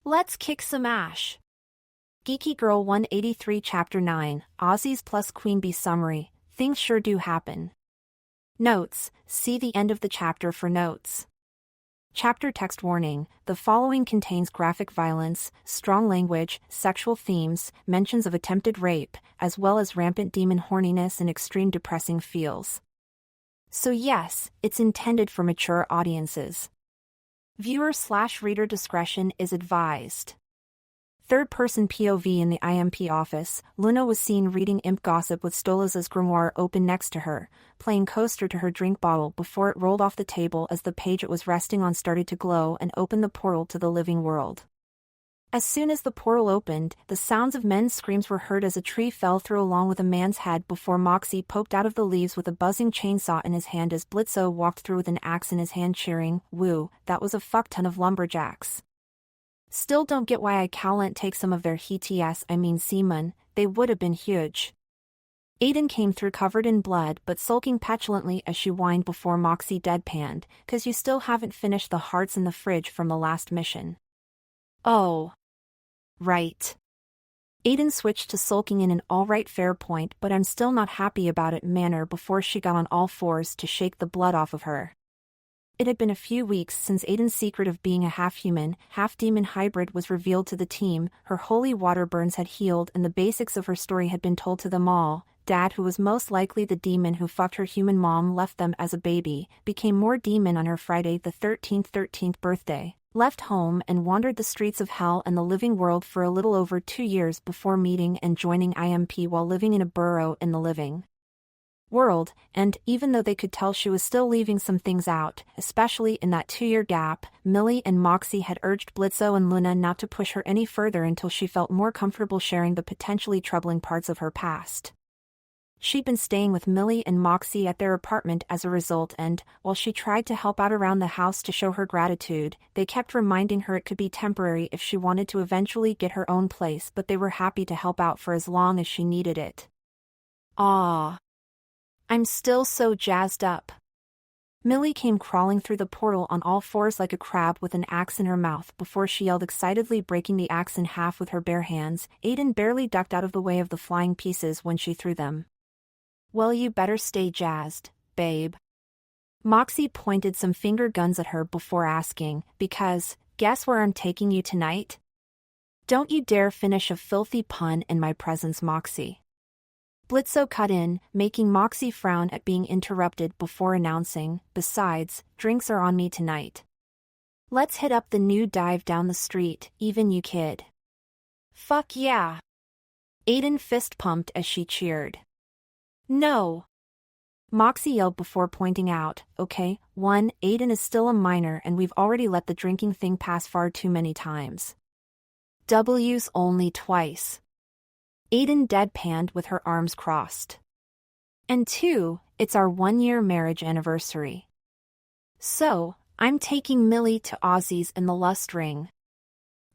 Let's kick some ash. Geeky Girl 183 Chapter 9, Aussies plus Queen Bee Summary, Things Sure Do Happen. Notes, see the end of the chapter for notes. Chapter text warning, the following contains graphic violence, strong language, sexual themes, mentions of attempted rape, as well as rampant demon horniness and extreme depressing feels. So yes, it's intended for mature audiences. Viewer/reader discretion is advised. Third-person POV in the IMP office, Luna was seen reading imp gossip with Stolaza's grimoire open next to her, playing coaster to her drink bottle before it rolled off the table as the page it was resting on started to glow and opened the portal to the living world. As soon as the portal opened, the sounds of men's screams were heard as a tree fell through along with a man's head before Moxie poked out of the leaves with a buzzing chainsaw in his hand as Blitzo walked through with an axe in his hand cheering, "Woo, that was a fuckton of lumberjacks." Still don't get why I can't take some of their seaman, they would have been huge. Aiden came through covered in blood but sulking petulantly as she whined before Moxie deadpanned, "'Cause you still haven't finished the hearts in the fridge from the last mission." "Oh. Right." Aiden switched to sulking in an alright fair point but I'm still not happy about it manner before she got on all fours to shake the blood off of her. It had been a few weeks since Aiden's secret of being a half-human, half-demon hybrid was revealed to the team, her holy water burns had healed and the basics of her story had been told to them all. Dad, who was most likely the demon who fucked her human mom left them as a baby, became more demon on her Friday the 13th birthday, left home and wandered the streets of hell and the living world for a little over 2 years before meeting and joining IMP while living in a burrow in the living world, and even though they could tell she was still leaving some things out, especially in that 2-year gap, Millie and Moxie had urged Blitzo and Luna not to push her any further until she felt more comfortable sharing the potentially troubling parts of her past. She'd been staying with Millie and Moxie at their apartment as a result and, while she tried to help out around the house to show her gratitude, they kept reminding her it could be temporary if she wanted to eventually get her own place but they were happy to help out for as long as she needed it. "Aww. I'm still so jazzed up." Millie came crawling through the portal on all fours like a crab with an axe in her mouth before she yelled excitedly, breaking the axe in half with her bare hands. Aiden barely ducked out of the way of the flying pieces when she threw them. "Well, you better stay jazzed, babe." Moxie pointed some finger guns at her before asking, "Because, guess where I'm taking you tonight?" "Don't you dare finish a filthy pun in my presence, Moxie." Blitzo cut in, making Moxie frown at being interrupted before announcing, "Besides, drinks are on me tonight. Let's hit up the new dive down the street, even you kid." "Fuck yeah." Aiden fist pumped as she cheered. "No." Moxie yelled before pointing out, "Okay, 1, Aiden is still a minor and we've already let the drinking thing pass far too many times. W's only twice." Aiden deadpanned with her arms crossed. "And 2, it's our 1-year marriage anniversary. So, I'm taking Millie to Aussies in the lust ring."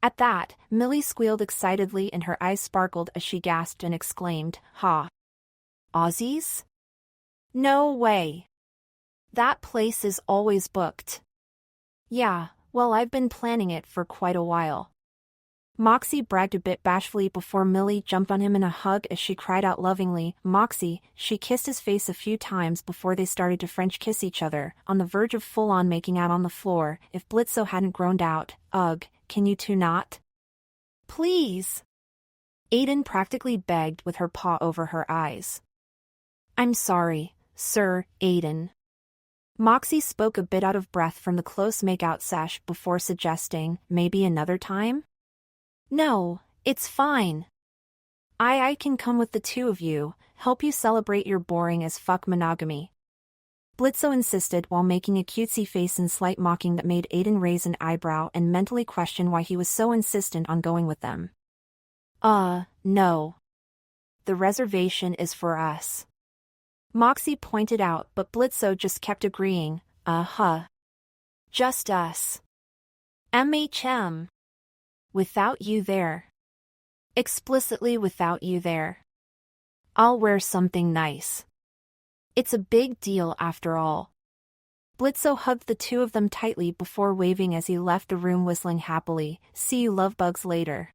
At that, Millie squealed excitedly and her eyes sparkled as she gasped and exclaimed, "Ha! Aussies? No way. That place is always booked." "Yeah, well, I've been planning it for quite a while." Moxie bragged a bit bashfully before Millie jumped on him in a hug as she cried out lovingly, "Moxie." She kissed his face a few times before they started to French kiss each other, on the verge of full-on making out on the floor, if Blitzo hadn't groaned out, "Ugh, can you two not? Please." Aiden practically begged with her paw over her eyes. "I'm sorry, Sir Aiden." Moxie spoke a bit out of breath from the close make-out sesh before suggesting, "Maybe another time?" "No, it's fine. I can come with the 2 of you, help you celebrate your boring as fuck monogamy." Blitzo insisted while making a cutesy face in slight mocking that made Aiden raise an eyebrow and mentally question why he was so insistent on going with them. No. The reservation is for us." Moxie pointed out but Blitzo just kept agreeing, "Just us. MHM. Without you there. Explicitly without you there. I'll wear something nice. It's a big deal after all." Blitzo hugged the two of them tightly before waving as he left the room whistling happily, "See you love bugs later."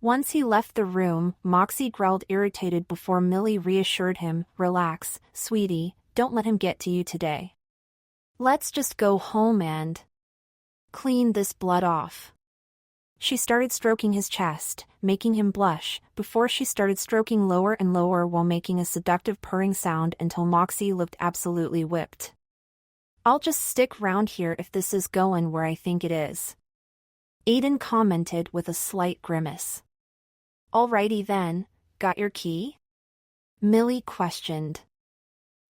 Once he left the room, Moxie growled irritated before Millie reassured him, "Relax, sweetie, don't let him get to you today. Let's just go home and clean this blood off." She started stroking his chest, making him blush, before she started stroking lower and lower while making a seductive purring sound until Moxie looked absolutely whipped. "I'll just stick round here if this is goin' where I think it is," Aiden commented with a slight grimace. "Alrighty then, got your key?" Millie questioned.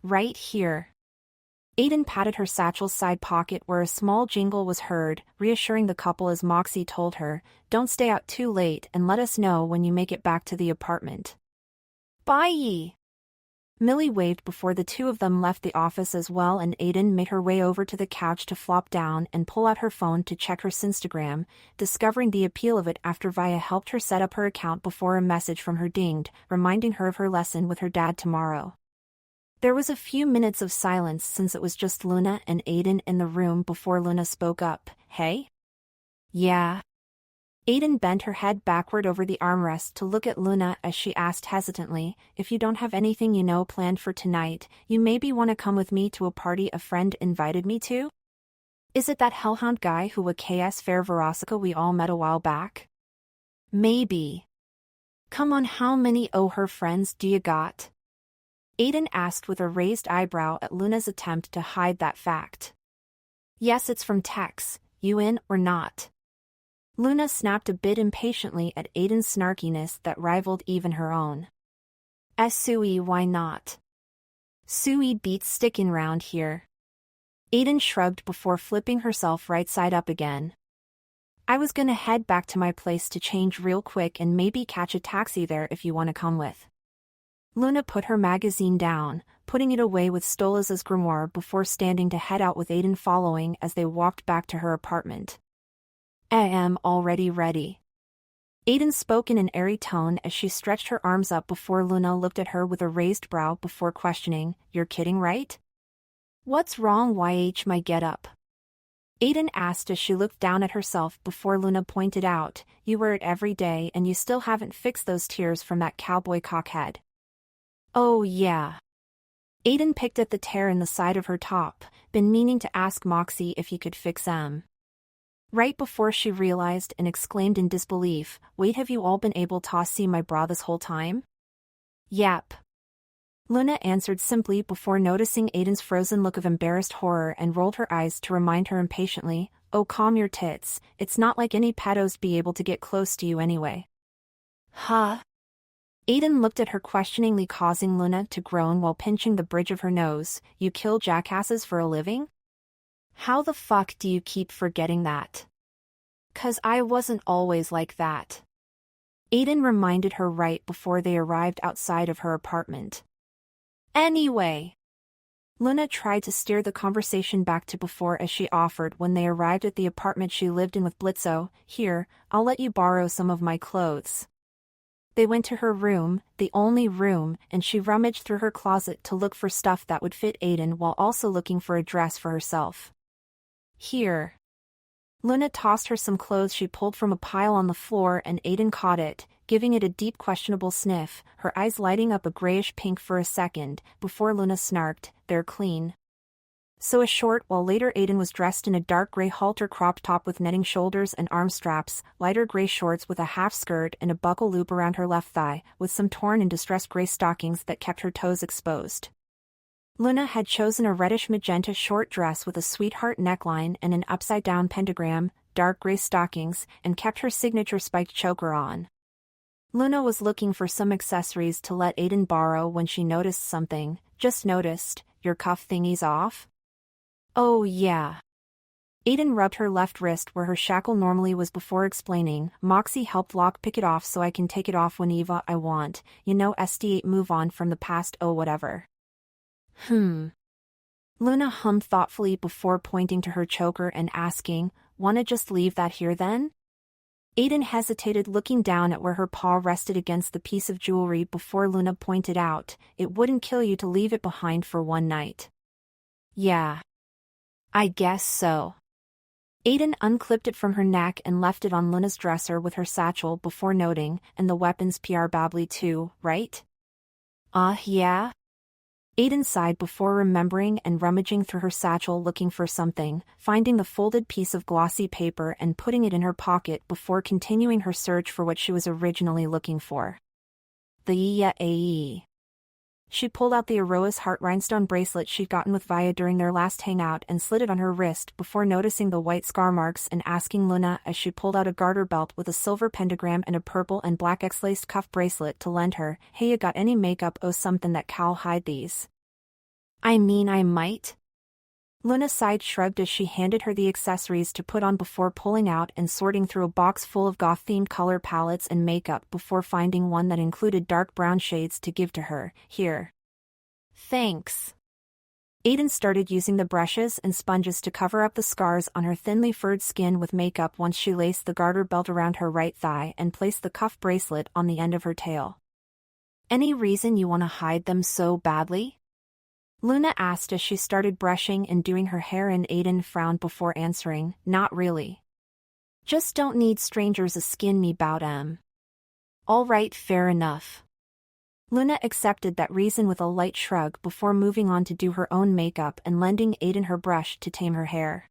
"Right here." Aiden patted her satchel's side pocket where a small jingle was heard, reassuring the couple as Moxie told her, "Don't stay out too late and let us know when you make it back to the apartment." "Bye." Millie waved before the two of them left the office as well, and Aiden made her way over to the couch to flop down and pull out her phone to check her Instagram, discovering the appeal of it after Via helped her set up her account before a message from her dinged, reminding her of her lesson with her dad tomorrow. There was a few minutes of silence since it was just Luna and Aiden in the room before Luna spoke up, "Hey?" "Yeah." Aiden bent her head backward over the armrest to look at Luna as she asked hesitantly, "If you don't have anything planned for tonight, you maybe want to come with me to a party a friend invited me to? Is it that hellhound guy who was KS Fair Verosica we all met a while back?" "Maybe." "Come on, how many her friends do you got?" Aiden asked with a raised eyebrow at Luna's attempt to hide that fact. "Yes, it's from Tex, you in or not?" Luna snapped a bit impatiently at Aiden's snarkiness that rivaled even her own. "Sui, why not? Sui beats stickin' round here." Aiden shrugged before flipping herself right side up again. "I was gonna head back to my place to change real quick and maybe catch a taxi there if you wanna come with." Luna put her magazine down, putting it away with Stola's grimoire before standing to head out with Aiden following as they walked back to her apartment. "I am already ready." Aiden spoke in an airy tone as she stretched her arms up before Luna looked at her with a raised brow before questioning, "You're kidding, right? What's wrong my getup?" Aiden asked as she looked down at herself before Luna pointed out, "You wear it every day and you still haven't fixed those tears from that cowboy cockhead." "Oh yeah." Aiden picked at the tear in the side of her top, been meaning to ask Moxie if he could fix them. Right before she realized and exclaimed in disbelief, "Wait, have you all been able to see my bra this whole time?" "Yep." Luna answered simply before noticing Aiden's frozen look of embarrassed horror and rolled her eyes to remind her impatiently, "Oh, calm your tits, it's not like any pedos be able to get close to you anyway." "Huh?" Aiden looked at her questioningly, causing Luna to groan while pinching the bridge of her nose. "You kill jackasses for a living? How the fuck do you keep forgetting that?" "'Cause I wasn't always like that," Aiden reminded her right before they arrived outside of her apartment. "Anyway." Luna tried to steer the conversation back to before as she offered when they arrived at the apartment she lived in with Blitzo, "Here, I'll let you borrow some of my clothes." They went to her room, the only room, and she rummaged through her closet to look for stuff that would fit Aiden while also looking for a dress for herself. "Here." Luna tossed her some clothes she pulled from a pile on the floor and Aiden caught it, giving it a deep questionable sniff, her eyes lighting up a grayish pink for a second, before Luna snarked, "They're clean." So a short while later Aiden was dressed in a dark gray halter crop top with netting shoulders and arm straps, lighter gray shorts with a half skirt and a buckle loop around her left thigh, with some torn and distressed gray stockings that kept her toes exposed. Luna had chosen a reddish magenta short dress with a sweetheart neckline and an upside-down pentagram, dark gray stockings, and kept her signature spiked choker on. Luna was looking for some accessories to let Aiden borrow when she noticed something. "Just noticed, your cuff thingy's off?" "Oh yeah." Aiden rubbed her left wrist where her shackle normally was before explaining, "Moxie helped lock-pick it off so I can take it off whenever I want, ST8 move on from the past, oh whatever." Luna hummed thoughtfully before pointing to her choker and asking, "Wanna just leave that here then?" Aiden hesitated, looking down at where her paw rested against the piece of jewelry before Luna pointed out, "It wouldn't kill you to leave it behind for one night." "Yeah." I guess so. Aiden unclipped it from her neck and left it on Luna's dresser with her satchel before noting, and the weapons PR babbly too, right? Yeah? Aiden sighed before remembering and rummaging through her satchel looking for something, finding the folded piece of glossy paper and putting it in her pocket before continuing her search for what she was originally looking for. The AE. She pulled out the Aroa's heart rhinestone bracelet she'd gotten with Vaya during their last hangout and slid it on her wrist before noticing the white scar marks and asking Luna as she pulled out a garter belt with a silver pentagram and a purple and black X-laced cuff bracelet to lend her. Hey, you got any makeup or something that Cal hide these? I mean, I might. Luna sighed, shrugged as she handed her the accessories to put on before pulling out and sorting through a box full of goth-themed color palettes and makeup before finding one that included dark brown shades to give to her. Here. Thanks. Aiden started using the brushes and sponges to cover up the scars on her thinly furred skin with makeup once she laced the garter belt around her right thigh and placed the cuff bracelet on the end of her tail. Any reason you want to hide them so badly? Luna asked as she started brushing and doing her hair, and Aiden frowned before answering, not really. Just don't need strangers to skin me 'bout 'em. All right, fair enough. Luna accepted that reason with a light shrug before moving on to do her own makeup and lending Aiden her brush to tame her hair.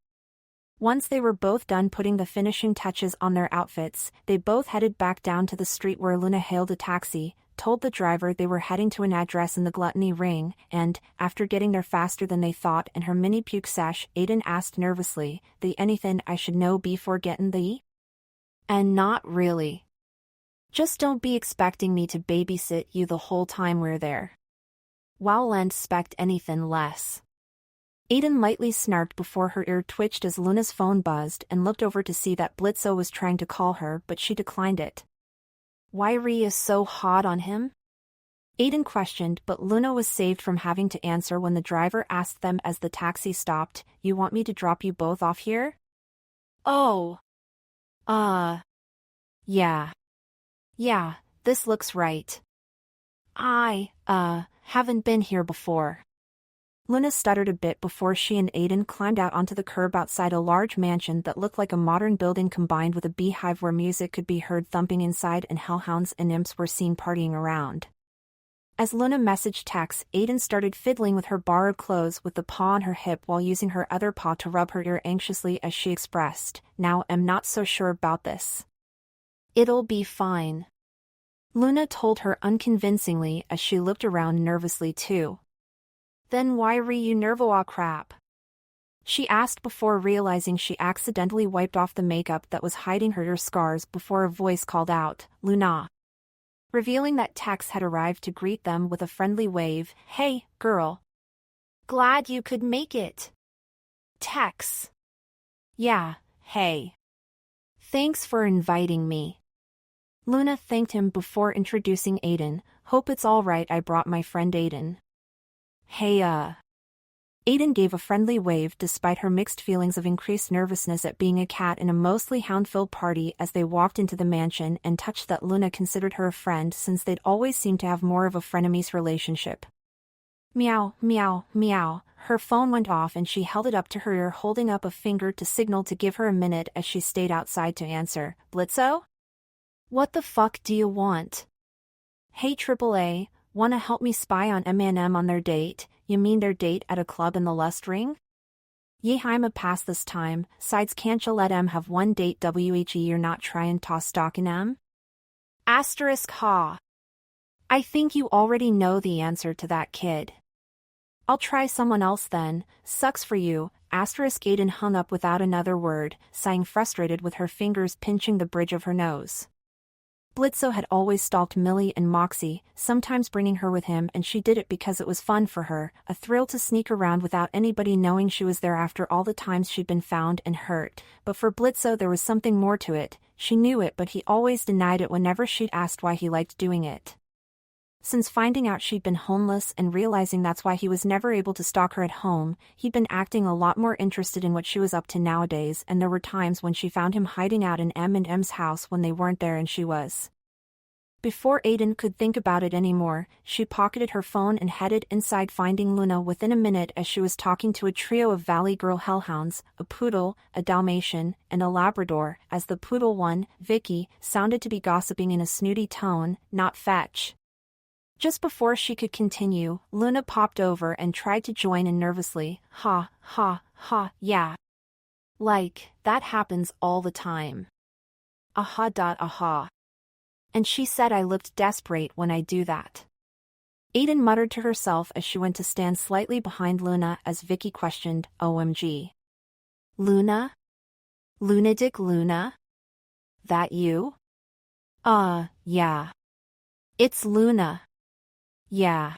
Once they were both done putting the finishing touches on their outfits, they both headed back down to the street where Luna hailed a taxi, told the driver they were heading to an address in the Gluttony Ring, and, after getting there faster than they thought and her mini puke sesh, Aiden asked nervously, "The anything I should know before getting the?" And not really. Just don't be expecting me to babysit you the whole time we're there. Wow'll expect anything less. Aiden lightly snarked before her ear twitched as Luna's phone buzzed and looked over to see that Blitzo was trying to call her, but she declined it. Why Ree is so hot on him? Aiden questioned, but Luna was saved from having to answer when the driver asked them as the taxi stopped, "You want me to drop you both off here?" Oh. Yeah. Yeah, this looks right. I, haven't been here before. Luna stuttered a bit before she and Aiden climbed out onto the curb outside a large mansion that looked like a modern building combined with a beehive where music could be heard thumping inside and hellhounds and imps were seen partying around. As Luna messaged Tex, Aiden started fiddling with her borrowed clothes with the paw on her hip while using her other paw to rub her ear anxiously as she expressed, "Now I'm not so sure about this." "It'll be fine." Luna told her unconvincingly as she looked around nervously too. "Then why re you nervo crap?" she asked before realizing she accidentally wiped off the makeup that was hiding her ear scars before a voice called out, "Luna," revealing that Tex had arrived to greet them with a friendly wave. "Hey, girl. Glad you could make it." Tex. "Yeah, hey. Thanks for inviting me." Luna thanked him before introducing Aiden. "Hope it's all right, I brought my friend Aiden." "Hey, Aiden gave a friendly wave despite her mixed feelings of increased nervousness at being a cat in a mostly hound-filled party as they walked into the mansion and touched that Luna considered her a friend since they'd always seemed to have more of a frenemies relationship. Meow, meow, meow. Her phone went off and she held it up to her ear, holding up a finger to signal to give her a minute as she stayed outside to answer. "Blitzo? What the fuck do you want?" "Hey AAA, wanna help me spy on M&M on their date?" "You mean their date at a club in the Lust Ring?" "Ye I'ma pass this time, sides can't you let em have one date whe you're not tryin' toss stalkin' em?" Asterisk ha. "I think you already know the answer to that, kid." "I'll try someone else then, sucks for you." Asterisk Aiden hung up without another word, sighing frustrated with her fingers pinching the bridge of her nose. Blitzo had always stalked Millie and Moxie, sometimes bringing her with him, and she did it because it was fun for her, a thrill to sneak around without anybody knowing she was there after all the times she'd been found and hurt. But for Blitzo there was something more to it. She knew it, but he always denied it whenever she'd asked why he liked doing it. Since finding out she'd been homeless and realizing that's why he was never able to stalk her at home, he'd been acting a lot more interested in what she was up to nowadays, and there were times when she found him hiding out in M&M's house when they weren't there and she was Before Aiden could think about it anymore, she pocketed her phone and headed inside, finding Luna within a minute as she was talking to a trio of Valley Girl hellhounds, a poodle, a Dalmatian, and a Labrador, as the poodle one, Vicky, sounded to be gossiping in a snooty tone, not fetch. Just before she could continue, Luna popped over and tried to join in nervously, ha, ha, ha, yeah. Like, that happens all the time. Aha. Aha. And she said I looked desperate when I do that. Aiden muttered to herself as she went to stand slightly behind Luna as Vicky questioned, OMG. Luna? Lunatic Luna? That you? Yeah. It's Luna. Yeah.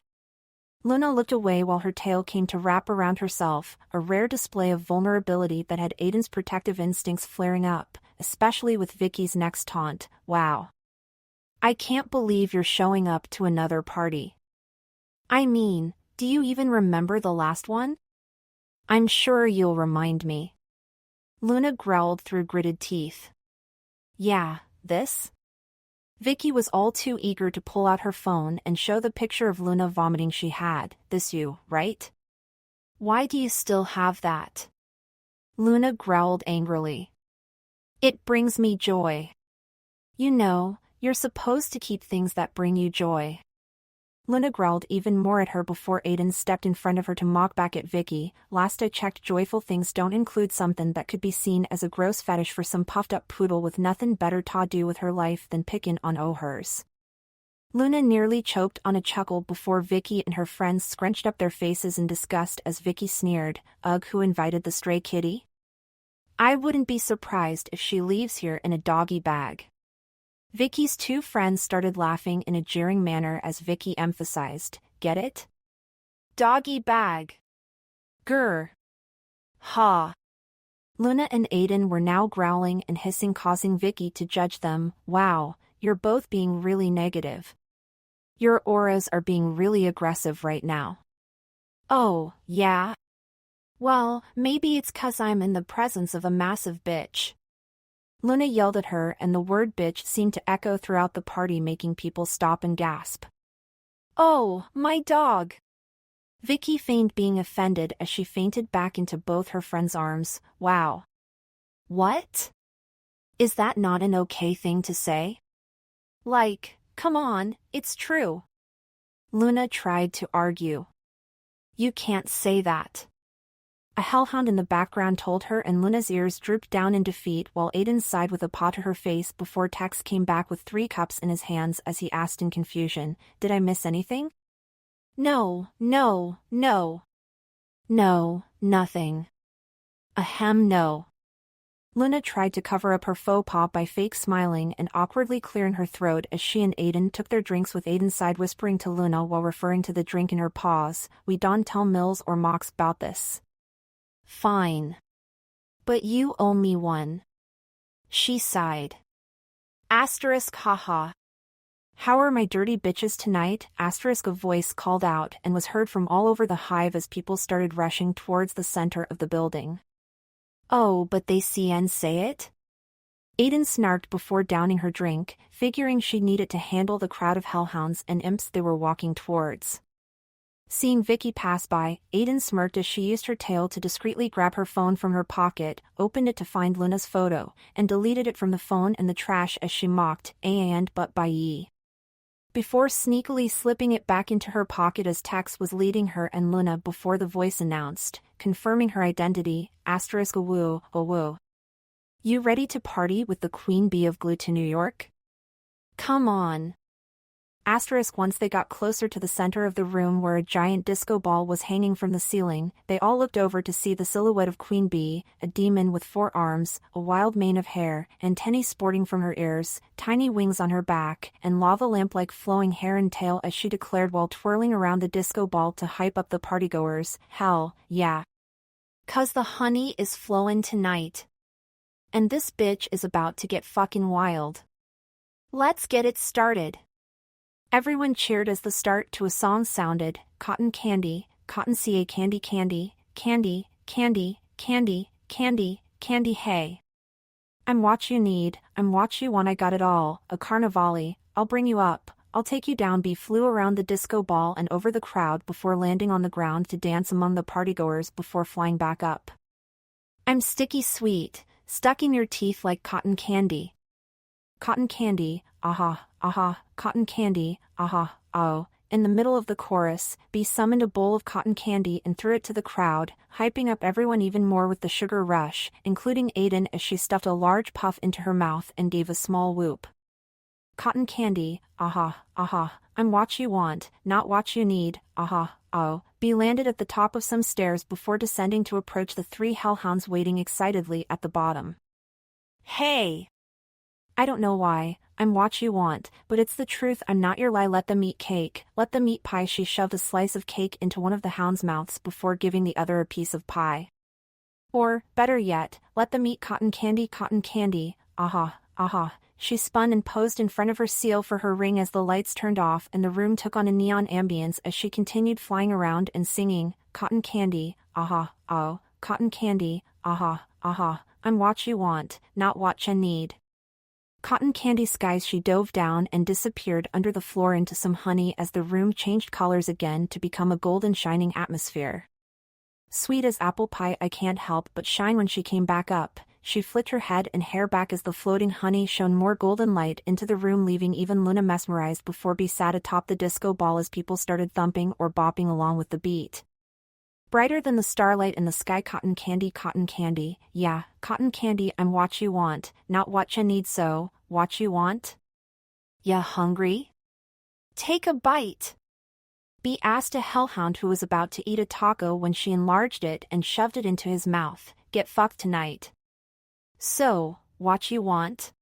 Luna looked away while her tail came to wrap around herself, a rare display of vulnerability that had Aiden's protective instincts flaring up, especially with Vicky's next taunt, wow. I can't believe you're showing up to another party. I mean, do you even remember the last one? I'm sure you'll remind me. Luna growled through gritted teeth. Yeah, this? Vicky was all too eager to pull out her phone and show the picture of Luna vomiting she had. This you, right? Why do you still have that? Luna growled angrily. It brings me joy. You know, you're supposed to keep things that bring you joy. Luna growled even more at her before Aiden stepped in front of her to mock back at Vicky. Last I checked, joyful things don't include something that could be seen as a gross fetish for some puffed-up poodle with nothing better to do with her life than pickin' on hers. Luna nearly choked on a chuckle before Vicky and her friends scrunched up their faces in disgust as Vicky sneered, Ugh, who invited the stray kitty? I wouldn't be surprised if she leaves here in a doggy bag. Vicky's two friends started laughing in a jeering manner as Vicky emphasized, get it? Doggy bag. Grr. Ha. Luna and Aiden were now growling and hissing, causing Vicky to judge them. Wow, you're both being really negative. Your auras are being really aggressive right now. Oh, yeah? Well, maybe it's 'cause I'm in the presence of a massive bitch. Luna yelled at her, and the word bitch seemed to echo throughout the party, making people stop and gasp. Oh, my dog! Vicky feigned being offended as she fainted back into both her friends' arms. Wow. What? Is that not an okay thing to say? Like, come on, it's true. Luna tried to argue. You can't say that. A hellhound in the background told her, and Luna's ears drooped down in defeat while Aiden sighed with a paw to her face before Tex came back with 3 cups in his hands as he asked in confusion, Did I miss anything? No, nothing. Ahem, no. Luna tried to cover up her faux pas by fake smiling and awkwardly clearing her throat as she and Aiden took their drinks, with Aiden's side whispering to Luna while referring to the drink in her paws, We don't tell Mills or Mox about this. Fine. But you owe me one. She sighed. Asterisk haha. How are my dirty bitches tonight? Asterisk, a voice called out and was heard from all over the hive as people started rushing towards the center of the building. Oh, but they see and say it? Aiden snarked before downing her drink, figuring she needed to handle the crowd of hellhounds and imps they were walking towards. Seeing Vicky pass by, Aiden smirked as she used her tail to discreetly grab her phone from her pocket, opened it to find Luna's photo, and deleted it from the phone in the trash as she mocked, and but by ye. Before sneakily slipping it back into her pocket as Tex was leading her and Luna before the voice announced, confirming her identity, asterisk woo, woo. You ready to party with the Queen Bee of Glue to New York? Come on. Asterisk, once they got closer to the center of the room where a giant disco ball was hanging from the ceiling, they all looked over to see the silhouette of Queen Bee, a demon with 4 arms, a wild mane of hair, antennae sporting from her ears, tiny wings on her back, and lava lamp-like flowing hair and tail as she declared while twirling around the disco ball to hype up the partygoers, hell, yeah. 'Cause the honey is flowin' tonight. And this bitch is about to get fucking wild. Let's get it started. Everyone cheered as the start to a song sounded, Cotton Candy, Cotton Ca Candy Candy, Candy, Candy, Candy, Candy, Candy Hey. I'm what you need, I'm what you want, I got it all, a carnivale, I'll bring you up, I'll take you down. B flew around the disco ball and over the crowd before landing on the ground to dance among the partygoers before flying back up. I'm sticky sweet, stuck in your teeth like cotton candy. Cotton candy, aha, aha, cotton candy, aha, oh. In the middle of the chorus, B summoned a bowl of cotton candy and threw it to the crowd, hyping up everyone even more with the sugar rush, including Aiden as she stuffed a large puff into her mouth and gave a small whoop. Cotton candy, aha, aha, I'm what you want, not what you need, aha, oh. B landed at the top of some stairs before descending to approach the 3 hellhounds waiting excitedly at the bottom. Hey! I don't know why, I'm what you want, but it's the truth, I'm not your lie. Let them eat cake, let them eat pie. She shoved a slice of cake into one of the hounds' mouths before giving the other a piece of pie. Or, better yet, let them eat cotton candy, aha, aha. She spun and posed in front of her seal for her ring as the lights turned off and the room took on a neon ambience as she continued flying around and singing, cotton candy, aha, oh, cotton candy, aha, aha, I'm what you want, not what you need. Cotton candy skies. She dove down and disappeared under the floor into some honey as the room changed colors again to become a golden shining atmosphere. Sweet as apple pie, I can't help but shine. When she came back up, she flicked her head and hair back as the floating honey shone more golden light into the room, leaving even Luna mesmerized before B sat atop the disco ball as people started thumping or bopping along with the beat. Brighter than the starlight in the sky, cotton candy, yeah, cotton candy, I'm what you want, not what you need. So, what you want? Ya hungry? Take a bite. B asked a hellhound who was about to eat a taco when she enlarged it and shoved it into his mouth. Get fucked tonight. So, what you want?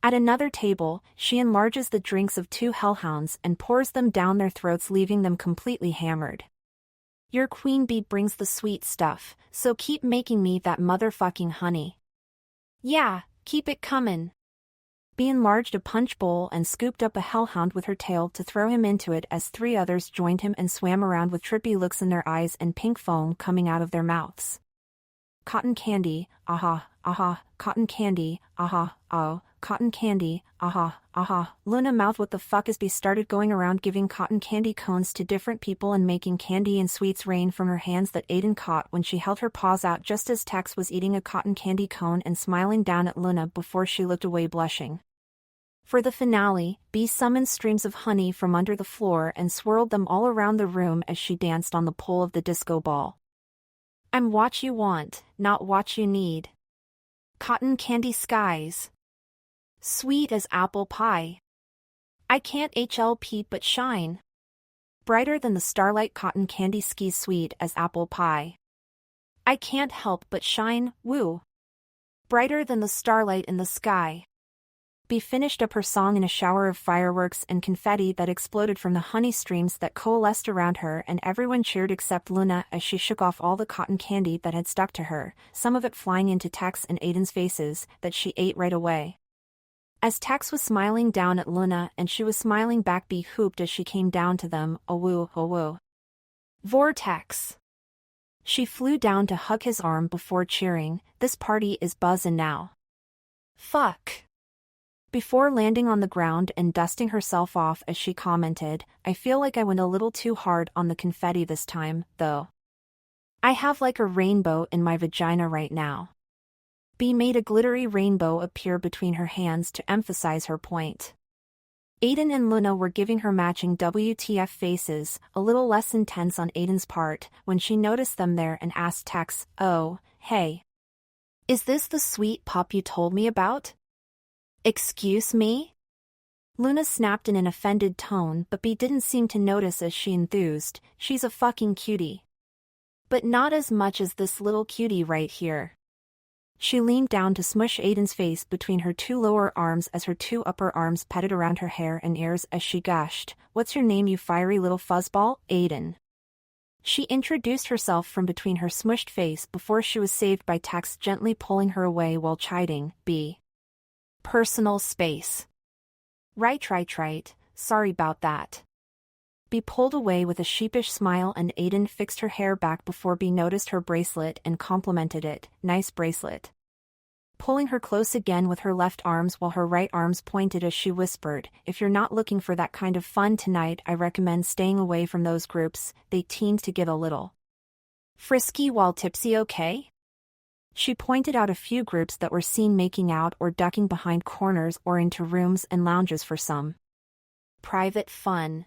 At another table, she enlarges the drinks of 2 hellhounds and pours them down their throats, leaving them completely hammered. Your queen bee brings the sweet stuff, so keep making me that motherfucking honey. Yeah, keep it comin'. B enlarged a punch bowl and scooped up a hellhound with her tail to throw him into it as 3 others joined him and swam around with trippy looks in their eyes and pink foam coming out of their mouths. Cotton candy, aha, aha, cotton candy, aha, oh, cotton candy, aha, aha. Luna mouthed what the fuck as B started going around giving cotton candy cones to different people and making candy and sweets rain from her hands that Aiden caught when she held her paws out just as Tex was eating a cotton candy cone and smiling down at Luna before she looked away blushing. For the finale, B summoned streams of honey from under the floor and swirled them all around the room as she danced on the pole of the disco ball. I'm what you want, not what you need. Cotton candy skies. Sweet as apple pie. I can't help but shine. Brighter than the starlight, cotton candy skis. Sweet as apple pie. I can't help but shine, woo. Brighter than the starlight in the sky. B finished up her song in a shower of fireworks and confetti that exploded from the honey streams that coalesced around her, and everyone cheered except Luna as she shook off all the cotton candy that had stuck to her, some of it flying into Tex and Aiden's faces, that she ate right away. As Tex was smiling down at Luna and she was smiling back, B hooped as she came down to them, oh woo, oh woo. Vortex. She flew down to hug his arm before cheering, this party is buzzin' now. Fuck. Before landing on the ground and dusting herself off as she commented, I feel like I went a little too hard on the confetti this time, though. I have like a rainbow in my vagina right now. B made a glittery rainbow appear between her hands to emphasize her point. Aiden and Luna were giving her matching WTF faces, a little less intense on Aiden's part, when she noticed them there and asked Tex, oh, hey. Is this the sweet pup you told me about? Excuse me? Luna snapped in an offended tone, but B didn't seem to notice as she enthused, she's a fucking cutie. But not as much as this little cutie right here. She leaned down to smush Aiden's face between her 2 lower arms as her 2 upper arms petted around her hair and ears as she gushed, what's your name, you fiery little fuzzball? Aiden. She introduced herself from between her smushed face before she was saved by Tex gently pulling her away while chiding, B. Personal space. Right, sorry about that. B pulled away with a sheepish smile and Aiden fixed her hair back before B noticed her bracelet and complimented it, nice bracelet. pulling her close again with her left arms while her right arms pointed as she whispered, "If you're not looking for that kind of fun tonight, I recommend staying away from those groups. They tend to get a little frisky while tipsy, okay?" She pointed out a few groups that were seen making out or ducking behind corners or into rooms and lounges for some private fun.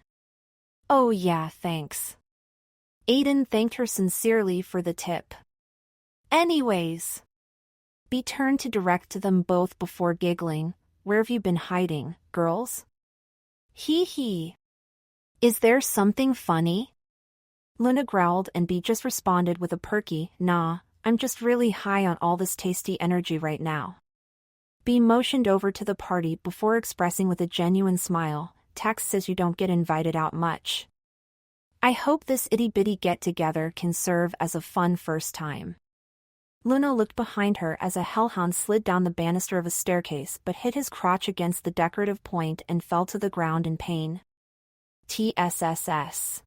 "Oh yeah, thanks." Aiden thanked her sincerely for the tip. "Anyways," B turned to direct to them both before giggling, "Where've you been hiding, girls?" "Hee hee. Is there something funny?" Luna growled and B just responded with a perky, "Nah, I'm just really high on all this tasty energy right now." B motioned over to the party before expressing with a genuine smile, "Tex says you don't get invited out much. I hope this itty-bitty get-together can serve as a fun first time." Luna looked behind her as a hellhound slid down the banister of a staircase but hit his crotch against the decorative point and fell to the ground in pain. "TSSS.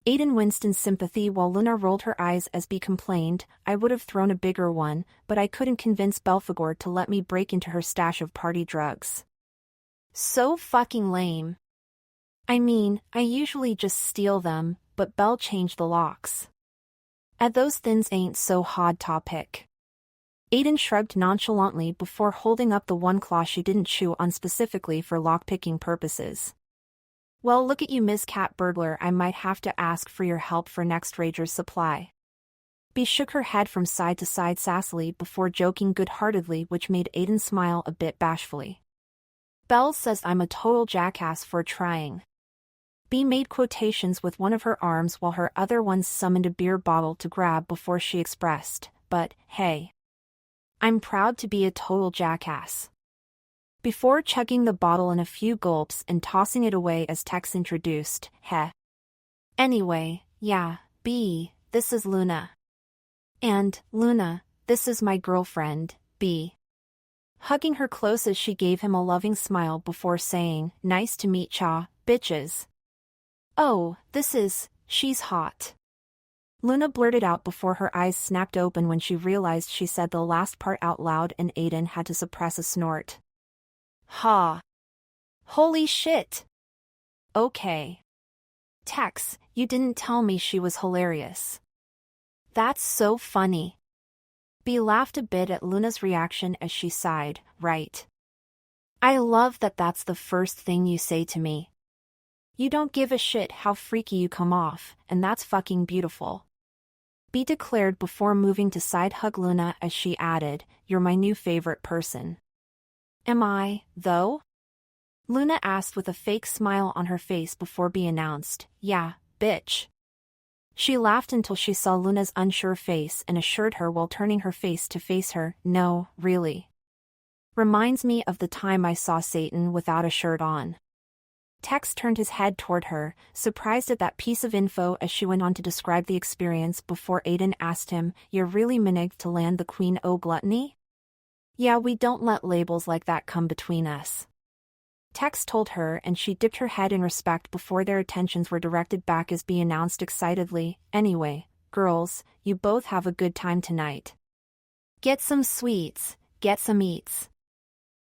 Aiden winced in sympathy while Luna rolled her eyes as B complained, "I would have thrown a bigger one, but I couldn't convince Belphegor to let me break into her stash of party drugs." "So fucking lame. I mean, I usually just steal them, but Belle changed the locks. Those thins ain't so hot topic." Aiden shrugged nonchalantly before holding up the one claw she didn't chew on specifically for lockpicking purposes. "Well, look at you, Miss Cat Burglar, I might have to ask for your help for next Rager's supply." B shook her head from side to side sassily before joking good-heartedly, which made Aiden smile a bit bashfully. "Belle says I'm a total jackass for trying." B made quotations with one of her arms while her other one summoned a beer bottle to grab before she expressed, "But, hey. I'm proud to be a total jackass." Before chugging the bottle in a few gulps and tossing it away as Tex introduced, "Heh. Anyway, yeah, B, this is Luna. And, Luna, this is my girlfriend, B." Hugging her close as she gave him a loving smile before saying, "Nice to meet ya, bitches." "Oh, she's hot." Luna blurted out before her eyes snapped open when she realized she said the last part out loud and Aiden had to suppress a snort. "Ha. Holy shit. Okay. Tex, you didn't tell me she was hilarious." "That's so funny." B laughed a bit at Luna's reaction as she sighed, "Right. I love that that's the first thing you say to me. You don't give a shit how freaky you come off, and that's fucking beautiful." B declared before moving to side hug Luna as she added, "You're my new favorite person." "Am I, though?" Luna asked with a fake smile on her face before B announced, "Yeah, bitch." She laughed until she saw Luna's unsure face and assured her while turning her face to face her, "No, really. Reminds me of the time I saw Satan without a shirt on." Tex turned his head toward her, surprised at that piece of info as she went on to describe the experience before Aiden asked him, "You're really managed to land the Queen O' Gluttony?" "Yeah, we don't let labels like that come between us," Tex told her, and she dipped her head in respect before their attentions were directed back as B announced excitedly, "Anyway, girls, you both have a good time tonight. Get some sweets, get some eats.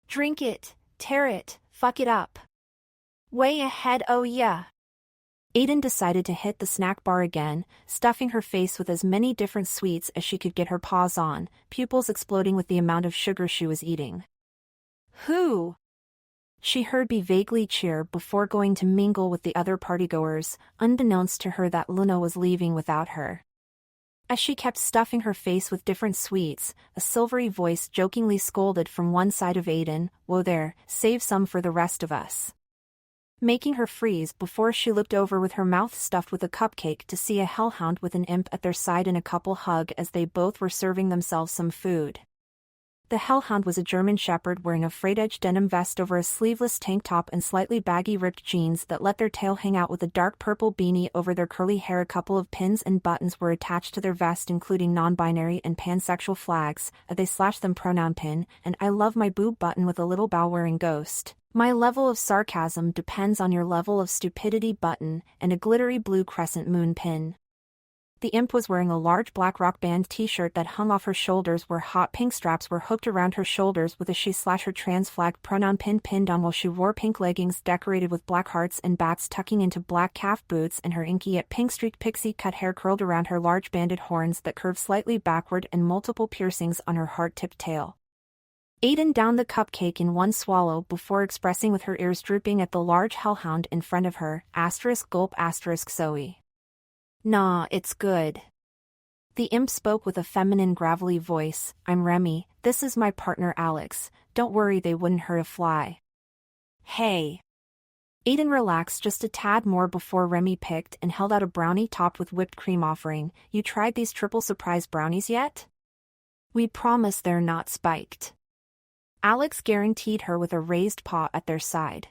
Drink it, tear it, fuck it up. Way ahead, oh yeah." Aiden decided to hit the snack bar again, stuffing her face with as many different sweets as she could get her paws on, pupils exploding with the amount of sugar she was eating. "Who?" she heard B vaguely cheer before going to mingle with the other partygoers, unbeknownst to her that Luna was leaving without her. As she kept stuffing her face with different sweets, a silvery voice jokingly scolded from one side of Aiden, "Whoa there, save some for the rest of us." Making her freeze before she looked over with her mouth stuffed with a cupcake to see a hellhound with an imp at their side and a couple hug as they both were serving themselves some food. The hellhound was a German shepherd wearing a frayed-edge denim vest over a sleeveless tank top and slightly baggy ripped jeans that let their tail hang out with a dark purple beanie over their curly hair. A couple of pins and buttons were attached to their vest, including non-binary and pansexual flags, they slash them pronoun pin, and "I love my boob" button with a little bow-wearing ghost. "My level of sarcasm depends on your level of stupidity" button, and a glittery blue crescent moon pin. The imp was wearing a large black rock band t-shirt that hung off her shoulders where hot pink straps were hooked around her shoulders with a she/her trans flag pronoun pinned on, while she wore pink leggings decorated with black hearts and bats tucking into black calf boots, and her inky yet pink-streaked pixie-cut hair curled around her large banded horns that curved slightly backward and multiple piercings on her heart-tipped tail. Aiden downed the cupcake in one swallow before expressing with her ears drooping at the large hellhound in front of her, *gulp *Zoe. "Nah, it's good." The imp spoke with a feminine gravelly voice. "I'm Remy, this is my partner Alex, don't worry, they wouldn't hurt a fly." "Hey." Aiden relaxed just a tad more before Remy picked and held out a brownie topped with whipped cream, offering, "You tried these triple surprise brownies yet? We promise they're not spiked." Alex guaranteed her with a raised paw at their side.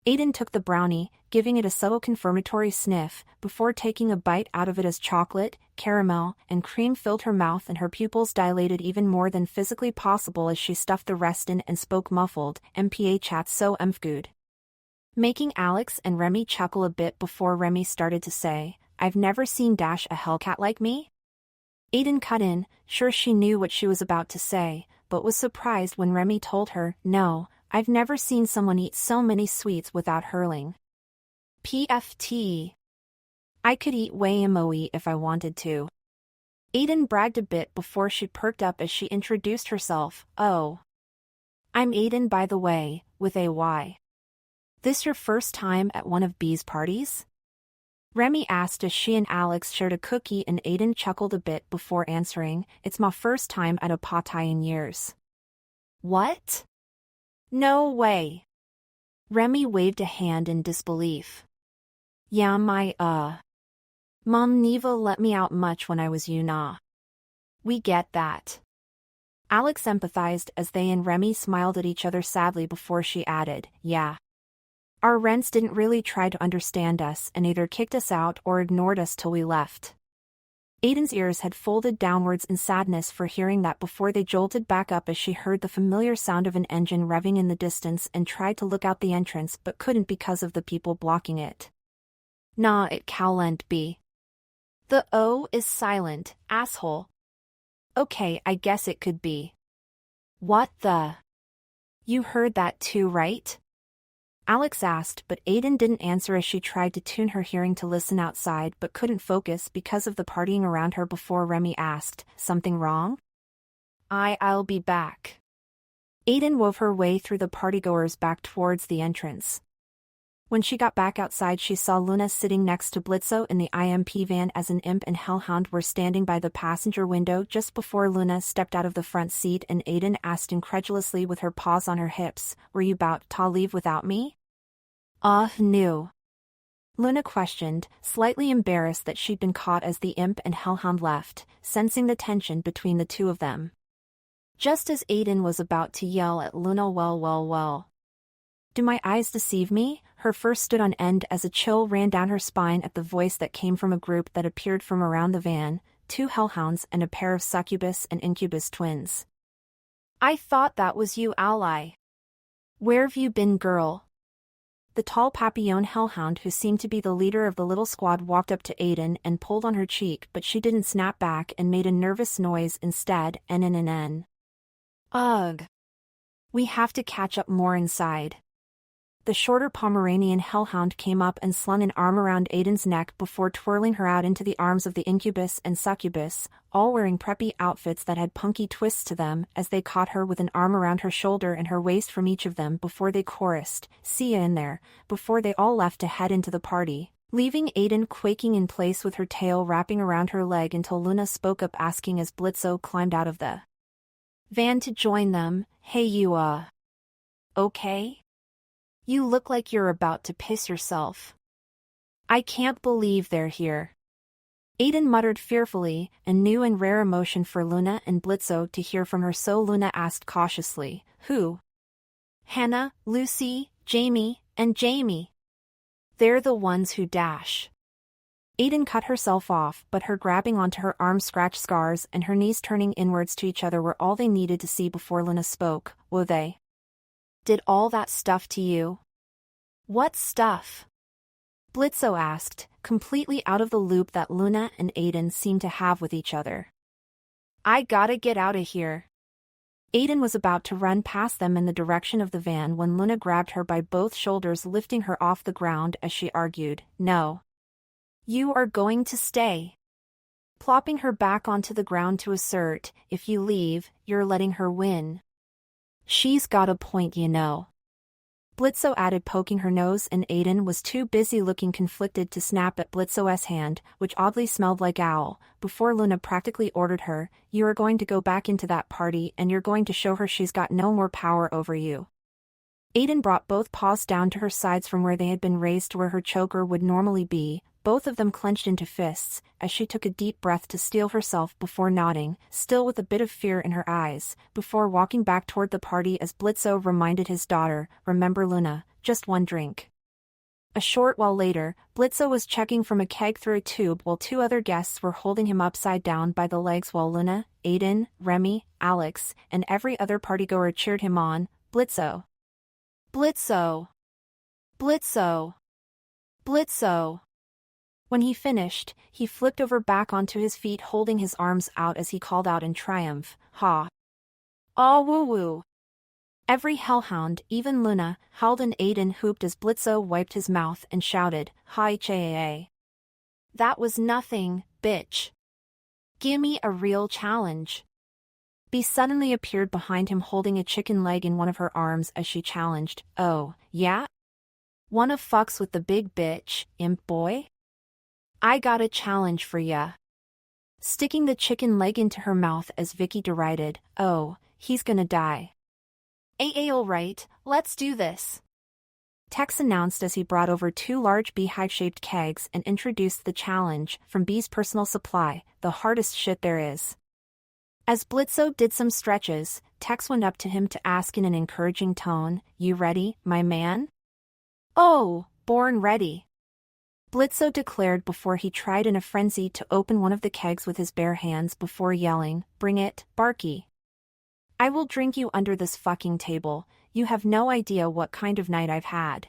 Aiden took the brownie, giving it a subtle confirmatory sniff, before taking a bite out of it as chocolate, caramel, and cream filled her mouth and her pupils dilated even more than physically possible as she stuffed the rest in and spoke muffled, "MPA chat's so good." Making Alex and Remy chuckle a bit before Remy started to say, "I've never seen a hellcat like me." Aiden cut in, sure she knew what she was about to say, but was surprised when Remy told her, "No, I've never seen someone eat so many sweets without hurling. PFT. I could eat way moe if I wanted to." Aiden bragged a bit before she perked up as she introduced herself. "Oh. I'm Aiden, by the way, with a Y. This your first time at one of B's parties?" Remy asked as she and Alex shared a cookie, and Aiden chuckled a bit before answering, "It's my first time at a party in years." "What? No way." Remy waved a hand in disbelief. "Yeah, my mom never let me out much when I was nah. We get that." Alex empathized as they and Remy smiled at each other sadly before she added, "Yeah. Our rents didn't really try to understand us and either kicked us out or ignored us till we left." Aiden's ears had folded downwards in sadness for hearing that before they jolted back up as she heard the familiar sound of an engine revving in the distance and tried to look out the entrance but couldn't because of the people blocking it. "Nah, it can't be. The O is silent, asshole." "Okay, I guess it could be." "What the? You heard that too, right?" Alex asked, but Aiden didn't answer as she tried to tune her hearing to listen outside but couldn't focus because of the partying around her before Remy asked, "Something wrong?" I'll be back." Aiden wove her way through the partygoers back towards the entrance. When she got back outside, she saw Luna sitting next to Blitzo in the IMP van as an imp and hellhound were standing by the passenger window just before Luna stepped out of the front seat, and Aiden asked incredulously with her paws on her hips, "Were you about to leave without me?" No." Luna questioned, slightly embarrassed that she'd been caught as the imp and hellhound left, sensing the tension between the two of them. Just as Aiden was about to yell at Luna, well. "Do my eyes deceive me?" Her fur stood on end as a chill ran down her spine at the voice that came from a group that appeared from around the van, 2 hellhounds and a pair of succubus and incubus twins. "I thought that was you, ally. Where've you been, girl?" The tall Papillon hellhound, who seemed to be the leader of the little squad, walked up to Aiden and pulled on her cheek, but she didn't snap back and made a nervous noise instead, "N. Ugh. We have to catch up more inside." The shorter Pomeranian hellhound came up and slung an arm around Aiden's neck before twirling her out into the arms of the incubus and succubus, all wearing preppy outfits that had punky twists to them, as they caught her with an arm around her shoulder and her waist from each of them before they chorused, "See ya in there," before they all left to head into the party, leaving Aiden quaking in place with her tail wrapping around her leg until Luna spoke up asking as Blitzo climbed out of the van to join them, "Hey you okay? You look like you're about to piss yourself." "I can't believe they're here." Aiden muttered fearfully, a new and rare emotion for Luna and Blitzo to hear from her, so Luna asked cautiously, "Who?" "Hannah, Lucy, Jamie, and Jamie. They're the ones who dash." Aiden cut herself off, but her grabbing onto her arm scratch scars and her knees turning inwards to each other were all they needed to see before Luna spoke. "Were they? Did all that stuff to you?" "What stuff?" Blitzo asked, completely out of the loop that Luna and Aiden seemed to have with each other. I gotta get out of here. Aiden was about to run past them in the direction of the van when Luna grabbed her by both shoulders, lifting her off the ground as she argued, "No. You are going to stay." Plopping her back onto the ground to assert, "If you leave, you're letting her win." "She's got a point, you know," Blitzo added, poking her nose, and Aiden was too busy looking conflicted to snap at Blitzo's hand, which oddly smelled like owl, before Luna practically ordered her, "You are going to go back into that party and you're going to show her she's got no more power over you." Aiden brought both paws down to her sides from where they had been raised to where her choker would normally be, both of them clenched into fists, as she took a deep breath to steel herself before nodding, still with a bit of fear in her eyes, before walking back toward the party as Blitzo reminded his daughter, "Remember Luna, just one drink." A short while later, Blitzo was checking from a keg through a tube while two other guests were holding him upside down by the legs while Luna, Aiden, Remy, Alex, and every other partygoer cheered him on, "Blitzo! Blitzo! Blitzo! Blitzo!" When he finished, he flipped over back onto his feet, holding his arms out as he called out in triumph, "Ha! Aw woo woo!" Every hellhound, even Luna, howled, and Aiden hooped as Blitzo wiped his mouth and shouted, "Hi chaa. That was nothing, bitch. Gimme a real challenge." Bee suddenly appeared behind him holding a chicken leg in one of her arms as she challenged, "Oh, yeah? Wanna fucks with the big bitch, imp boy? I got a challenge for ya." Sticking the chicken leg into her mouth as Vicky derided, "Oh, he's gonna die." Alright, let's do this," Tex announced as he brought over two large beehive-shaped kegs and introduced the challenge, from Bee's personal supply, the hardest shit there is. As Blitzo did some stretches, Tex went up to him to ask in an encouraging tone, "You ready, my man?" "Oh, born ready," Blitzo declared before he tried in a frenzy to open one of the kegs with his bare hands before yelling, "Bring it, Barky. I will drink you under this fucking table, you have no idea what kind of night I've had."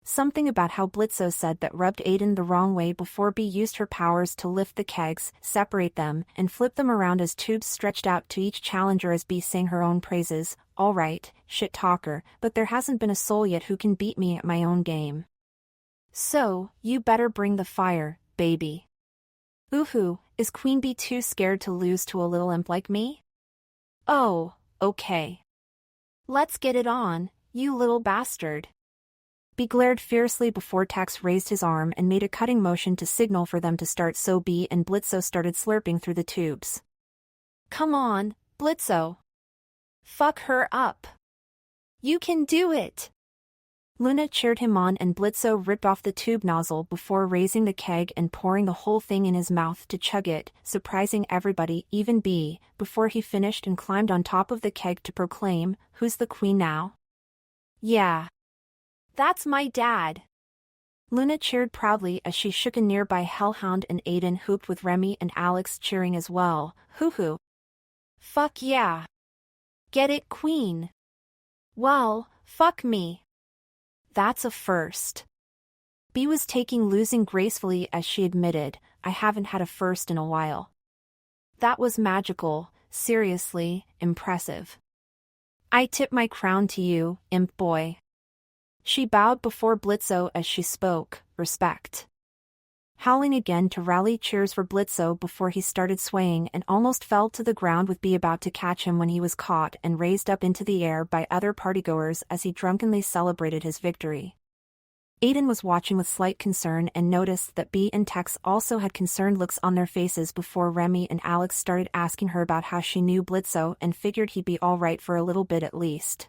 Something about how Blitzo said that rubbed Aiden the wrong way before Bee used her powers to lift the kegs, separate them, and flip them around as tubes stretched out to each challenger as Bee sang her own praises, "Alright, shit talker, but there hasn't been a soul yet who can beat me at my own game. So, you better bring the fire, baby." "Oohoo, is Queen Bee too scared to lose to a little imp like me?" "Oh, okay. Let's get it on, you little bastard." Bee glared fiercely before Tex raised his arm and made a cutting motion to signal for them to start, so Bee and Blitzo started slurping through the tubes. "Come on, Blitzo. Fuck her up. You can do it." Luna cheered him on and Blitzo ripped off the tube nozzle before raising the keg and pouring the whole thing in his mouth to chug it, surprising everybody, even Bee, before he finished and climbed on top of the keg to proclaim, "Who's the queen now?" "Yeah. That's my dad." Luna cheered proudly as she shook a nearby hellhound and Aiden hooped with Remy and Alex cheering as well, "Hoo-hoo. Fuck yeah. Get it, queen. Well, fuck me. That's a first." Bee was taking losing gracefully as she admitted, "I haven't had a first in a while." "That was magical, seriously, impressive. I tip my crown to you, imp boy." She bowed before Blitzo as she spoke, "Respect." Howling again to rally cheers for Blitzo before he started swaying and almost fell to the ground with Bee about to catch him when he was caught and raised up into the air by other partygoers as he drunkenly celebrated his victory. Aiden was watching with slight concern and noticed that Bee and Tex also had concerned looks on their faces before Remy and Alex started asking her about how she knew Blitzo and figured he'd be alright for a little bit at least.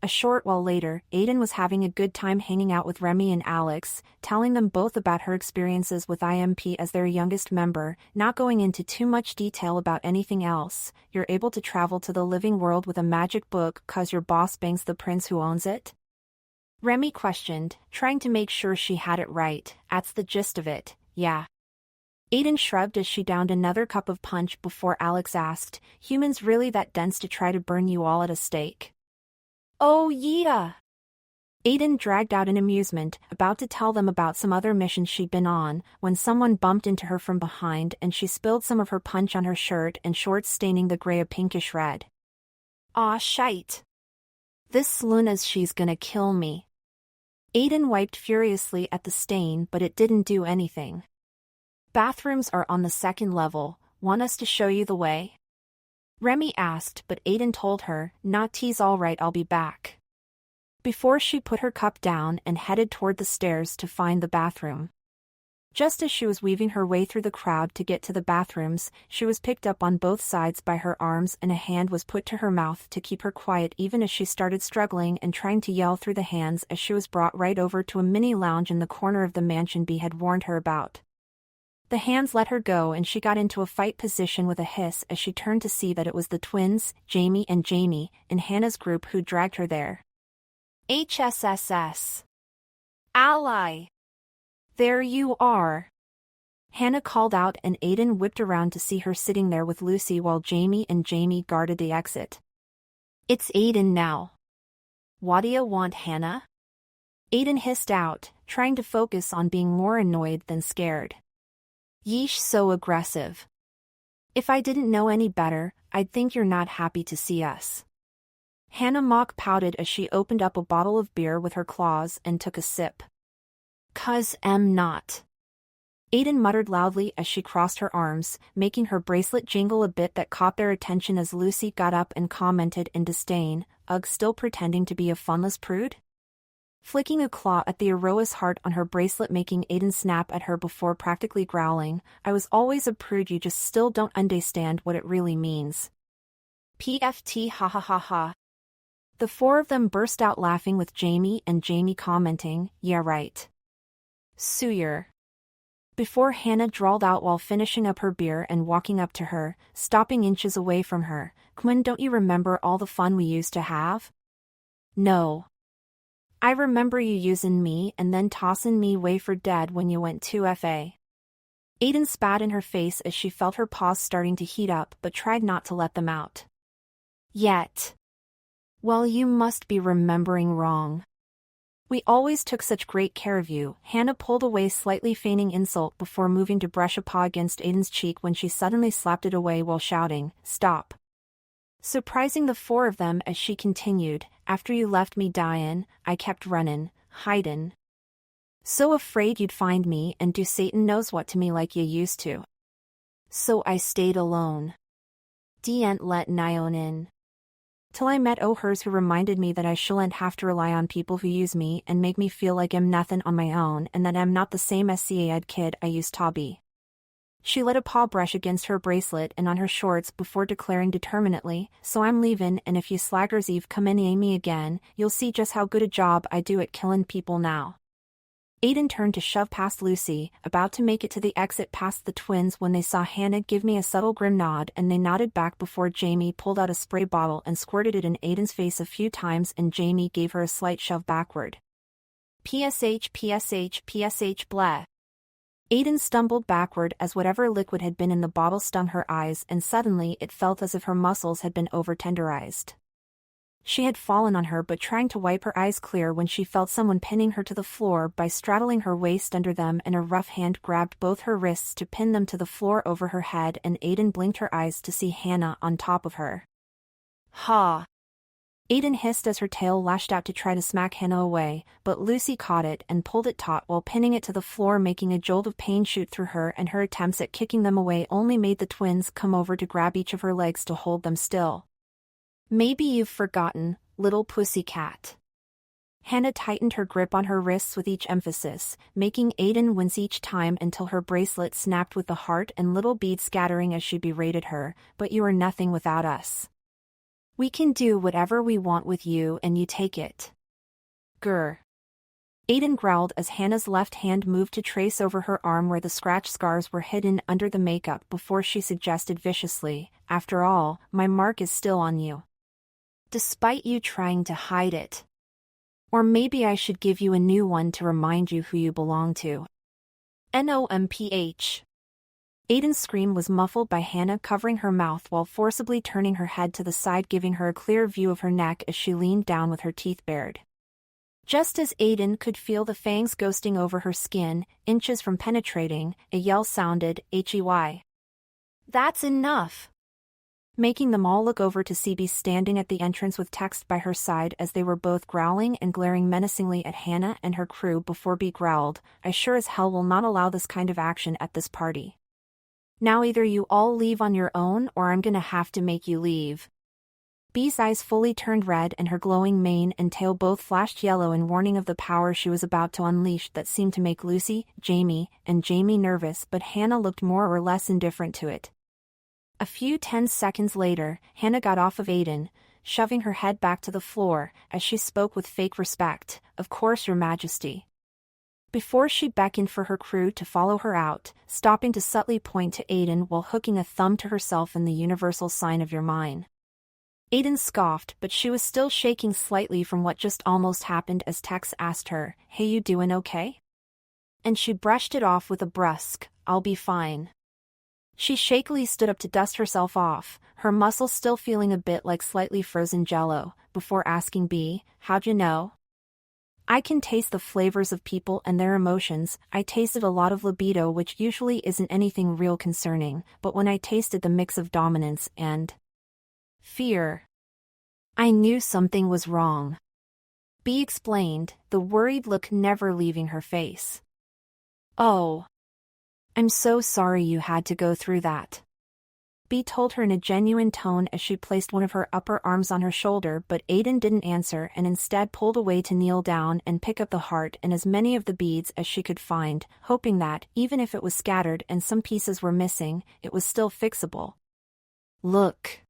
A short while later, Aiden was having a good time hanging out with Remy and Alex, telling them both about her experiences with IMP as their youngest member, not going into too much detail about anything else. "You're able to travel to the living world with a magic book 'cause your boss bangs the prince who owns it?" Remy questioned, trying to make sure she had it right. "That's the gist of it, yeah." Aiden shrugged as she downed another cup of punch before Alex asked, "Humans really that dense to try to burn you all at a stake?" "Oh yeah. Aiden dragged out in amusement, about to tell them about some other mission she'd been on, when someone bumped into her from behind and she spilled some of her punch on her shirt and shorts, staining the gray a pinkish red. "Aw shite. This Luna's, she's gonna kill me." Aiden wiped furiously at the stain, but it didn't do anything. "Bathrooms are on the second level, want us to show you the way?" Remy asked, but Aiden told her, "Nah, tease, all right, I'll be back." Before she put her cup down and headed toward the stairs to find the bathroom. Just as she was weaving her way through the crowd to get to the bathrooms, she was picked up on both sides by her arms and a hand was put to her mouth to keep her quiet, even as she started struggling and trying to yell through the hands as she was brought right over to a mini lounge in the corner of the mansion B had warned her about. The hands let her go and she got into a fight position with a hiss as she turned to see that it was the twins, Jamie and Jamie, in Hannah's group who dragged her there. "HSSS. Ally. There you are." Hannah called out and Aiden whipped around to see her sitting there with Lucy while Jamie and Jamie guarded the exit. "It's Aiden now. What'da want, Hannah?" Aiden hissed out, trying to focus on being more annoyed than scared. "Yeesh, so aggressive. If I didn't know any better, I'd think you're not happy to see us." Hannah mock pouted as she opened up a bottle of beer with her claws and took a sip. "'Cause I'm not." Aiden muttered loudly as she crossed her arms, making her bracelet jingle a bit that caught their attention as Lucy got up and commented in disdain, "Ugh, still pretending to be a funless prude?" Flicking a claw at the Aroa's heart on her bracelet, making Aiden snap at her before practically growling, "I was always a prude, you just still don't understand what it really means." PFT, ha ha ha ha. The four of them burst out laughing with Jamie and Jamie commenting, "Yeah right. Suyer." Before Hannah drawled out while finishing up her beer and walking up to her, stopping inches away from her, "Quinn, don't you remember all the fun we used to have?" "No. I remember you using me and then tossing me away for dead when you went to FA." Aiden spat in her face as she felt her paws starting to heat up but tried not to let them out. "Yet. Well, you must be remembering wrong. We always took such great care of you." Hannah pulled away, slightly feigning insult before moving to brush a paw against Aiden's cheek when she suddenly slapped it away while shouting, "Stop." Surprising the four of them as she continued, "After you left me dyin', I kept runnin', hidin'. So afraid you'd find me and do Satan knows what to me like you used to. So I stayed alone. Didn't let Nyon in. Till I met hers who reminded me that I shouldn't have to rely on people who use me and make me feel like I'm nothing on my own and that I'm not the same SCAD kid I used to be." She let a paw brush against her bracelet and on her shorts before declaring determinedly, "So I'm leavin', and if you slaggers Eve come in me again, you'll see just how good a job I do at killin' people now." Aiden turned to shove past Lucy, about to make it to the exit past the twins when they saw Hannah give me a subtle grim nod and they nodded back before Jamie pulled out a spray bottle and squirted it in Aiden's face a few times and Jamie gave her a slight shove backward. PSH PSH PSH bleh. Aiden stumbled backward as whatever liquid had been in the bottle stung her eyes and suddenly it felt as if her muscles had been over-tenderized. She had fallen on her but trying to wipe her eyes clear when she felt someone pinning her to the floor by straddling her waist under them and a rough hand grabbed both her wrists to pin them to the floor over her head and Aiden blinked her eyes to see Hannah on top of her. "Ha!" Aiden hissed as her tail lashed out to try to smack Hannah away, but Lucy caught it and pulled it taut while pinning it to the floor, making a jolt of pain shoot through her, and her attempts at kicking them away only made the twins come over to grab each of her legs to hold them still. "Maybe you've forgotten, little pussycat." Hannah tightened her grip on her wrists with each emphasis, making Aiden wince each time until her bracelet snapped with the heart and little beads scattering as she berated her, "But you are nothing without us. We can do whatever we want with you and you take it." Grr. Aiden growled as Hannah's left hand moved to trace over her arm where the scratch scars were hidden under the makeup before she suggested viciously, "After all, my mark is still on you. Despite you trying to hide it. Or maybe I should give you a new one to remind you who you belong to." NOMPH. Aiden's scream was muffled by Hannah covering her mouth while forcibly turning her head to the side, giving her a clear view of her neck as she leaned down with her teeth bared. Just as Aiden could feel the fangs ghosting over her skin, inches from penetrating, a yell sounded, "Hey! That's enough!" Making them all look over to see Bee standing at the entrance with Tex by her side as they were both growling and glaring menacingly at Hannah and her crew before Bee growled, "I sure as hell will not allow this kind of action at this party. Now either you all leave on your own or I'm gonna have to make you leave." Bee's eyes fully turned red and her glowing mane and tail both flashed yellow in warning of the power she was about to unleash that seemed to make Lucy, Jamie, and Jamie nervous, but Hannah looked more or less indifferent to it. A few 10 seconds later, Hannah got off of Aiden, shoving her head back to the floor, as she spoke with fake respect, "Of course, Your Majesty." Before she beckoned for her crew to follow her out, stopping to subtly point to Aiden while hooking a thumb to herself in the universal sign of "You're mine." Aiden scoffed, but she was still shaking slightly from what just almost happened as Tex asked her, "Hey, you doing okay?" And she brushed it off with a brusque, "I'll be fine." She shakily stood up to dust herself off, her muscles still feeling a bit like slightly frozen jello, before asking Bee, "How'd you know?" "I can taste the flavors of people and their emotions. I tasted a lot of libido, which usually isn't anything real concerning, but when I tasted the mix of dominance and fear, I knew something was wrong." Bee explained, the worried look never leaving her face. "Oh. I'm so sorry you had to go through that." Bee told her in a genuine tone as she placed one of her upper arms on her shoulder, but Aiden didn't answer and instead pulled away to kneel down and pick up the heart and as many of the beads as she could find, hoping that, even if it was scattered and some pieces were missing, it was still fixable. "Look.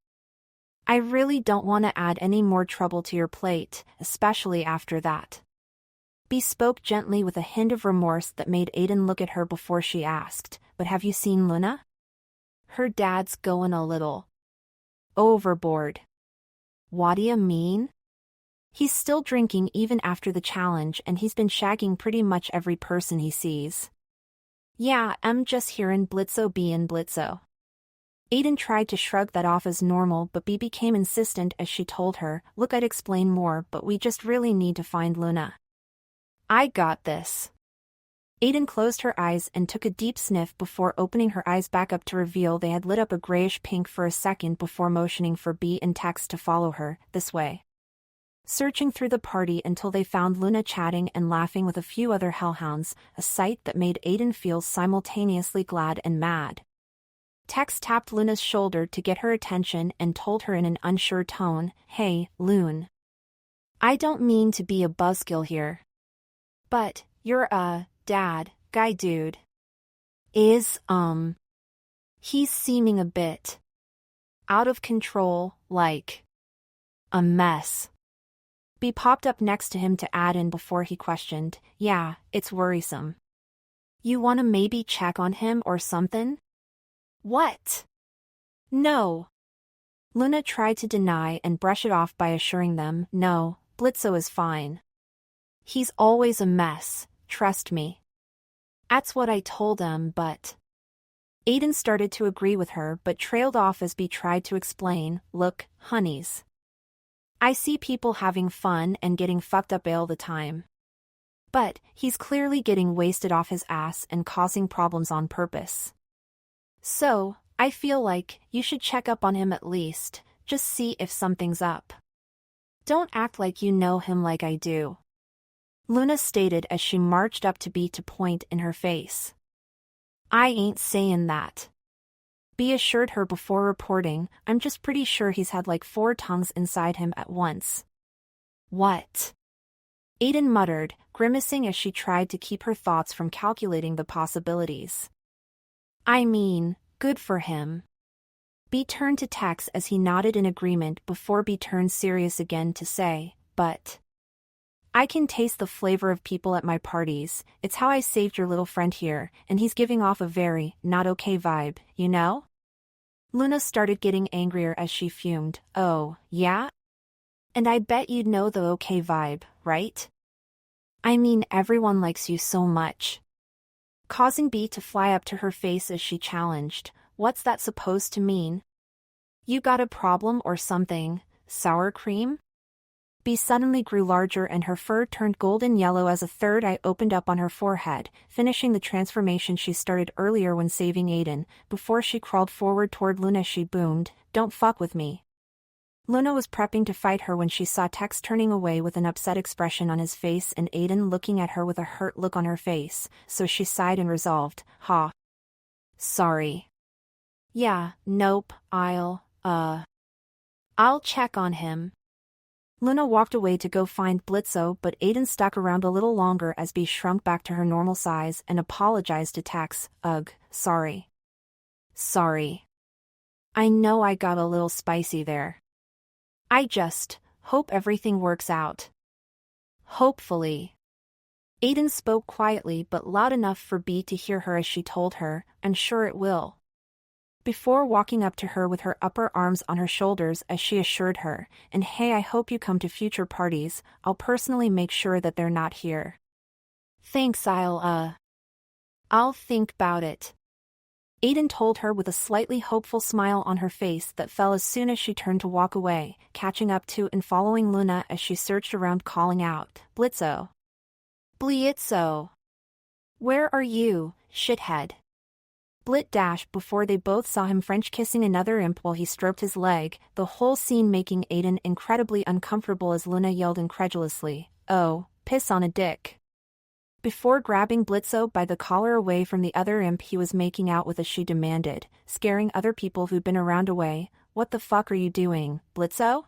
I really don't want to add any more trouble to your plate, especially after that." Bee spoke gently with a hint of remorse that made Aiden look at her before she asked, "But have you seen Luna? Her dad's going a little overboard." "What'd mean?" "He's still drinking even after the challenge and he's been shagging pretty much every person he sees." "Yeah, I'm just hearin' Blitzo bein' Blitzo." Aiden tried to shrug that off as normal, but Bee became insistent as she told her, "Look, I'd explain more, but we just really need to find Luna." "I got this." Aiden closed her eyes and took a deep sniff before opening her eyes back up to reveal they had lit up a grayish pink for a second before motioning for Bee and Tex to follow her, "This way." Searching through the party until they found Luna chatting and laughing with a few other hellhounds, a sight that made Aiden feel simultaneously glad and mad. Tex tapped Luna's shoulder to get her attention and told her in an unsure tone, "Hey, Loon. I don't mean to be a buzzkill here, but you're a dad guy dude. Is, he's seeming a bit out of control, like a mess." Bee popped up next to him to add in before he questioned, "Yeah, it's worrisome. You wanna maybe check on him or something?" "What? No." Luna tried to deny and brush it off by assuring them, "No, Blitzo is fine. He's always a mess, trust me." "That's what I told him, but..." Aiden started to agree with her but trailed off as Bee tried to explain, "Look, honeys. I see people having fun and getting fucked up all the time. But he's clearly getting wasted off his ass and causing problems on purpose. So, I feel like you should check up on him at least, just see if something's up. Don't act like you know him like I do." Luna stated as she marched up to Bee to point in her face. "I ain't saying that." Bee assured her before reporting, "I'm just pretty sure he's had like 4 tongues inside him at once." "What?" Aiden muttered, grimacing as she tried to keep her thoughts from calculating the possibilities. "I mean, good for him." Bee turned to Tex as he nodded in agreement before Bee turned serious again to say, "But I can taste the flavor of people at my parties. It's how I saved your little friend here, and he's giving off a very not okay vibe, you know?" Luna started getting angrier as she fumed, "Oh, yeah? And I bet you'd know the okay vibe, right? I mean, everyone likes you so much." Causing Bee to fly up to her face as she challenged, "What's that supposed to mean? You got a problem or something, sour cream?" B suddenly grew larger and her fur turned golden yellow as a third eye opened up on her forehead, finishing the transformation she started earlier when saving Aiden. Before she crawled forward toward Luna, she boomed, "Don't fuck with me." Luna was prepping to fight her when she saw Tex turning away with an upset expression on his face and Aiden looking at her with a hurt look on her face, so she sighed and resolved, "Ha. Sorry. Yeah, nope, I'll check on him." Luna walked away to go find Blitzo, but Aiden stuck around a little longer as Bee shrunk back to her normal size and apologized to Tex. "Ugh, sorry. Sorry. I know I got a little spicy there. I just hope everything works out." "Hopefully." Aiden spoke quietly but loud enough for Bee to hear her as she told her, "I'm sure it will." Before walking up to her with her upper arms on her shoulders as she assured her, "And hey, I hope you come to future parties, I'll personally make sure that they're not here." "Thanks, I'll think about it," Aiden told her with a slightly hopeful smile on her face that fell as soon as she turned to walk away, catching up to and following Luna as she searched around calling out, "Blitzo. Blitzo. Where are you, shithead?" Blit dashed before they both saw him French kissing another imp while he stroked his leg, the whole scene making Aiden incredibly uncomfortable as Luna yelled incredulously, "Oh, piss on a dick." Before grabbing Blitzo by the collar away from the other imp he was making out with as she demanded, scaring other people who'd been around away, "What the fuck are you doing, Blitzo?"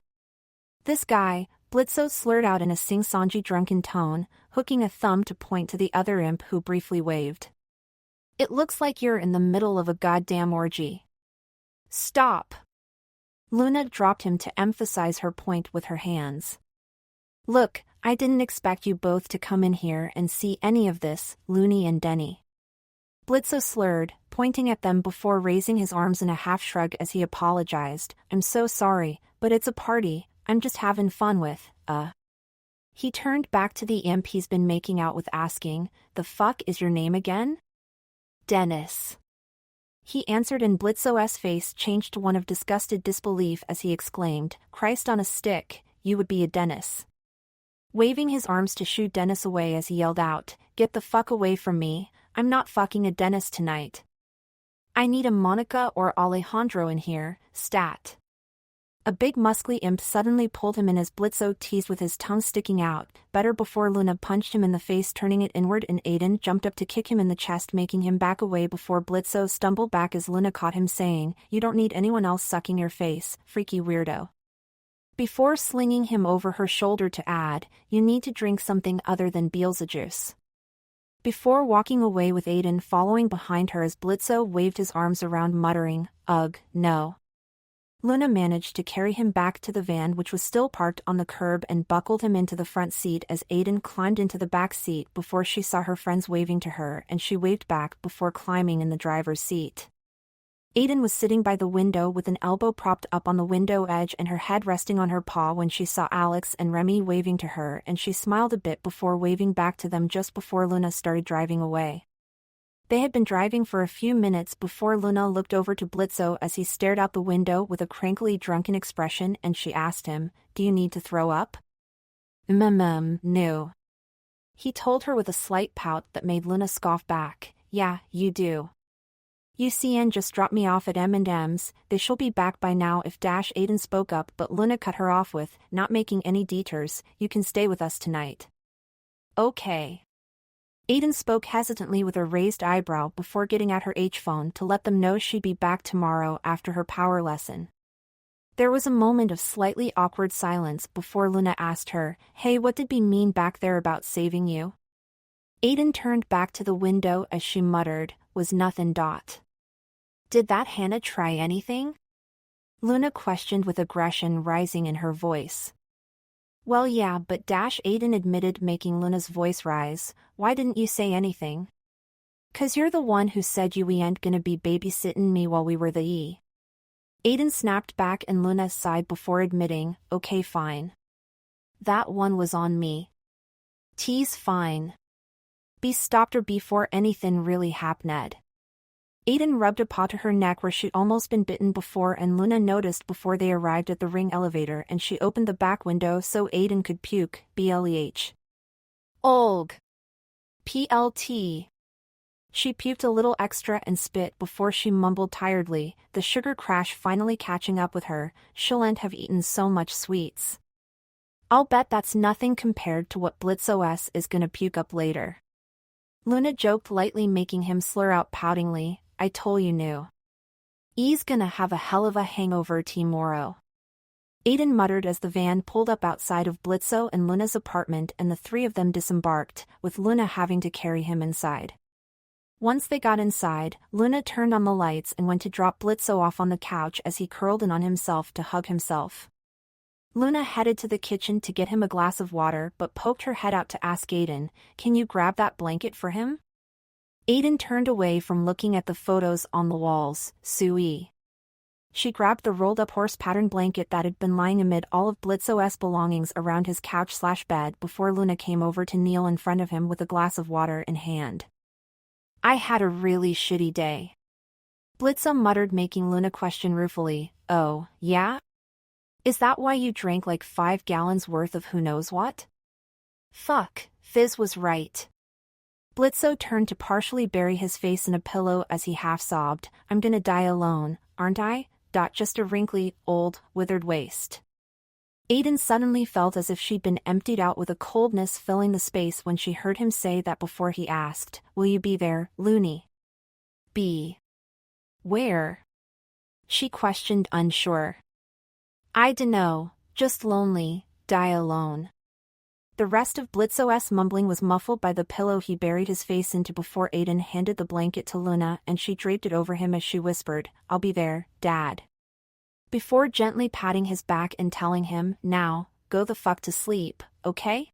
"This guy," Blitzo slurred out in a sing-songy drunken tone, hooking a thumb to point to the other imp who briefly waved. "It looks like you're in the middle of a goddamn orgy." "Stop." Luna dropped him to emphasize her point with her hands. "Look, I didn't expect you both to come in here and see any of this, Looney and Denny." Blitzo slurred, pointing at them before raising his arms in a half-shrug as he apologized, "I'm so sorry, but it's a party, I'm just having fun with, He turned back to the imp he's been making out with asking, "The fuck is your name again?" "Dennis." He answered and Blitzo's face changed to one of disgusted disbelief as he exclaimed, "Christ on a stick, you would be a Dennis." Waving his arms to shoo Dennis away as he yelled out, "Get the fuck away from me, I'm not fucking a Dennis tonight. I need a Monica or Alejandro in here, stat." A big muscly imp suddenly pulled him in as Blitzo teased with his tongue sticking out, better before Luna punched him in the face turning it inward and Aiden jumped up to kick him in the chest making him back away before Blitzo stumbled back as Luna caught him saying, "You don't need anyone else sucking your face, freaky weirdo." Before slinging him over her shoulder to add, "You need to drink something other than Beelzejuice." Before walking away with Aiden following behind her as Blitzo waved his arms around muttering, "Ugh, no." Luna managed to carry him back to the van which was still parked on the curb and buckled him into the front seat as Aiden climbed into the back seat before she saw her friends waving to her and she waved back before climbing in the driver's seat. Aiden was sitting by the window with an elbow propped up on the window edge and her head resting on her paw when she saw Alex and Remy waving to her and she smiled a bit before waving back to them just before Luna started driving away. They had been driving for a few minutes before Luna looked over to Blitzo as he stared out the window with a crankily drunken expression and she asked him, "Do you need to throw up?" No." He told her with a slight pout that made Luna scoff back, "Yeah, you do. UCN just dropped me off at M&M's, they shall be back by now if Aiden spoke up but Luna cut her off with, not making any detours, "You can stay with us tonight." "Okay." Aiden spoke hesitantly with a raised eyebrow before getting out her H-phone to let them know she'd be back tomorrow after her power lesson. There was a moment of slightly awkward silence before Luna asked her, "Hey, what did B mean back there about saving you?" Aiden turned back to the window as she muttered, "Was nothing. Did that Hannah try anything?" Luna questioned with aggression rising in her voice. "Well yeah, but Aiden admitted making Luna's voice rise, "Why didn't you say anything?" "'Cause you're the one who said we ain't gonna be babysitting me while we were the E." Aiden snapped back and Luna sighed before admitting, "Okay fine. That one was on me. T's fine." B stopped her before anything really happened. Aiden rubbed a paw to her neck where she'd almost been bitten before, and Luna noticed before they arrived at the ring elevator, and she opened the back window so Aiden could puke. Bleh. Olg. PLT. She puked a little extra and spit before she mumbled tiredly, the sugar crash finally catching up with her. Shouldn't have eaten so much sweets. I'll bet that's nothing compared to what BlitzOS is gonna puke up later. Luna joked lightly, making him slur out poutingly, I told you knew. He's gonna have a hell of a hangover tomorrow. Aiden muttered as the van pulled up outside of Blitzo and Luna's apartment, and the three of them disembarked, with Luna having to carry him inside. Once they got inside, Luna turned on the lights and went to drop Blitzo off on the couch as he curled in on himself to hug himself. Luna headed to the kitchen to get him a glass of water but poked her head out to ask Aiden, can you grab that blanket for him? Aiden turned away from looking at the photos on the walls. Sui. She grabbed the rolled-up horse-pattern blanket that had been lying amid all of BlitzOS belongings around his couch/bed before Luna came over to kneel in front of him with a glass of water in hand. I had a really shitty day. Blitzo muttered, making Luna question ruefully, oh, yeah? Is that why you drank like 5 gallons worth of who knows what? Fuck, Fizz was right. Blitzo turned to partially bury his face in a pillow as he half-sobbed, I'm gonna die alone, aren't I? Just a wrinkly, old, withered waste. Aiden suddenly felt as if she'd been emptied out, with a coldness filling the space when she heard him say that before he asked, will you be there, Looney? Be. Where? She questioned, unsure. I dunno, just lonely, die alone. The rest of BlitzOS mumbling was muffled by the pillow he buried his face into before Aiden handed the blanket to Luna and she draped it over him as she whispered, I'll be there, Dad. Before gently patting his back and telling him, now, go the fuck to sleep, okay?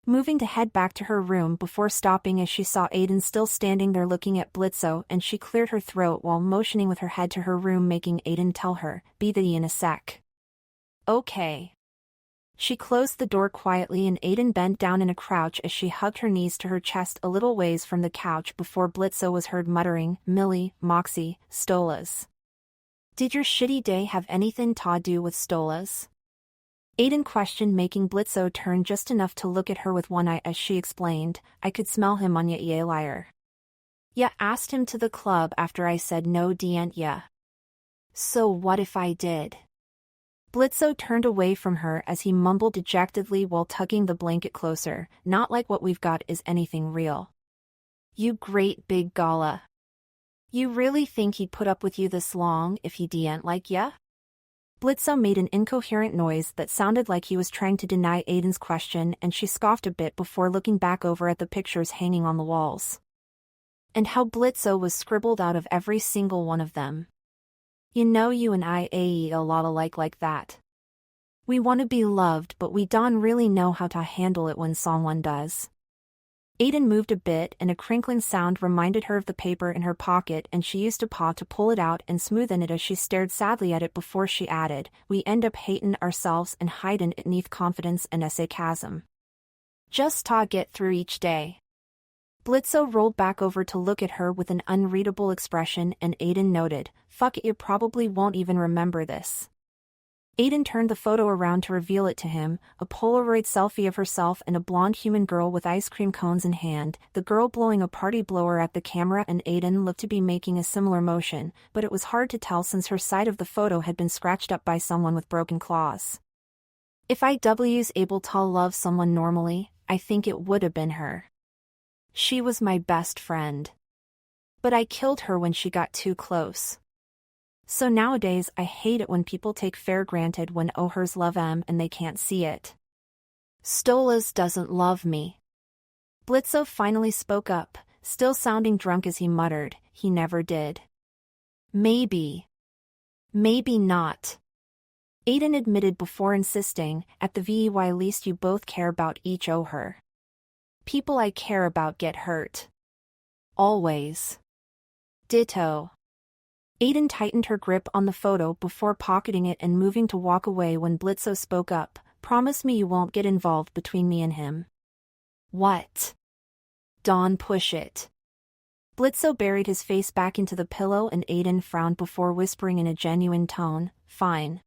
Moving to head back to her room before stopping as she saw Aiden still standing there looking at Blitzo, and she cleared her throat while motioning with her head to her room, making Aiden tell her, be there in a sec. Okay. She closed the door quietly and Aiden bent down in a crouch as she hugged her knees to her chest a little ways from the couch before Blitzo was heard muttering, Millie, Moxie, Stolas. Did your shitty day have anything to do with Stolas? Aiden questioned, making Blitzo turn just enough to look at her with one eye as she explained, I could smell him on ya liar. Ya asked him to the club after I said no didn't ya? So what if I did? Blitzo turned away from her as he mumbled dejectedly while tugging the blanket closer, not like what we've got is anything real. You great big gala. You really think he'd put up with you this long if he didn't like ya? Blitzo made an incoherent noise that sounded like he was trying to deny Aiden's question, and she scoffed a bit before looking back over at the pictures hanging on the walls. And how Blitzo was scribbled out of every single one of them. You know, you and I ain't a lot alike like that. We want to be loved, but we don't really know how to handle it when someone does. Aiden moved a bit and a crinkling sound reminded her of the paper in her pocket, and she used a paw to pull it out and smoothen it as she stared sadly at it before she added, we end up hating ourselves and hiding it neath confidence and sarcasm. Just to get through each day. Blitzo rolled back over to look at her with an unreadable expression, and Aiden noted, fuck it, you probably won't even remember this. Aiden turned the photo around to reveal it to him, a Polaroid selfie of herself and a blonde human girl with ice cream cones in hand, the girl blowing a party blower at the camera, and Aiden looked to be making a similar motion, but it was hard to tell since her side of the photo had been scratched up by someone with broken claws. If I was able to love someone normally, I think it would have been her. She was my best friend. But I killed her when she got too close. So nowadays I hate it when people take for granted when ohers love em and they can't see it. Stolas doesn't love me. Blitzo finally spoke up, still sounding drunk as he muttered, he never did. Maybe. Maybe not. Aiden admitted before insisting, at the very least you both care about each oher. People I care about get hurt. Always. Ditto. Aiden tightened her grip on the photo before pocketing it and moving to walk away when Blitzo spoke up, promise me you won't get involved between me and him. What? Don't push it. Blitzo buried his face back into the pillow and Aiden frowned before whispering in a genuine tone, "Fine.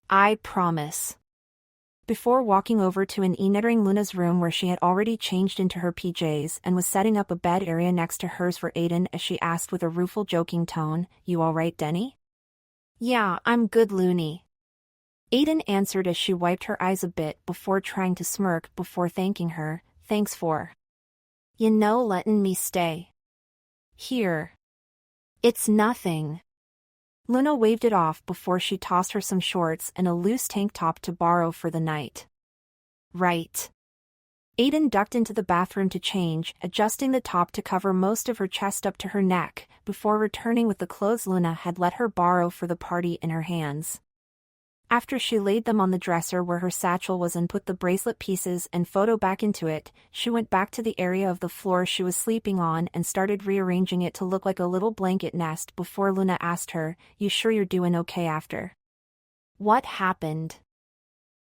I promise." Before walking over to entering Luna's room where she had already changed into her PJs and was setting up a bed area next to hers for Aiden as she asked with a rueful joking tone, "You alright, Denny?" "Yeah, I'm good, Looney." Aiden answered as she wiped her eyes a bit before trying to smirk before thanking her, "Thanks for, letting me stay here. It's nothing." Luna waved it off before she tossed her some shorts and a loose tank top to borrow for the night. Right. Aiden ducked into the bathroom to change, adjusting the top to cover most of her chest up to her neck, before returning with the clothes Luna had let her borrow for the party in her hands. After she laid them on the dresser where her satchel was and put the bracelet pieces and photo back into it, she went back to the area of the floor she was sleeping on and started rearranging it to look like a little blanket nest before Luna asked her, "You sure you're doing okay after?" "What happened?"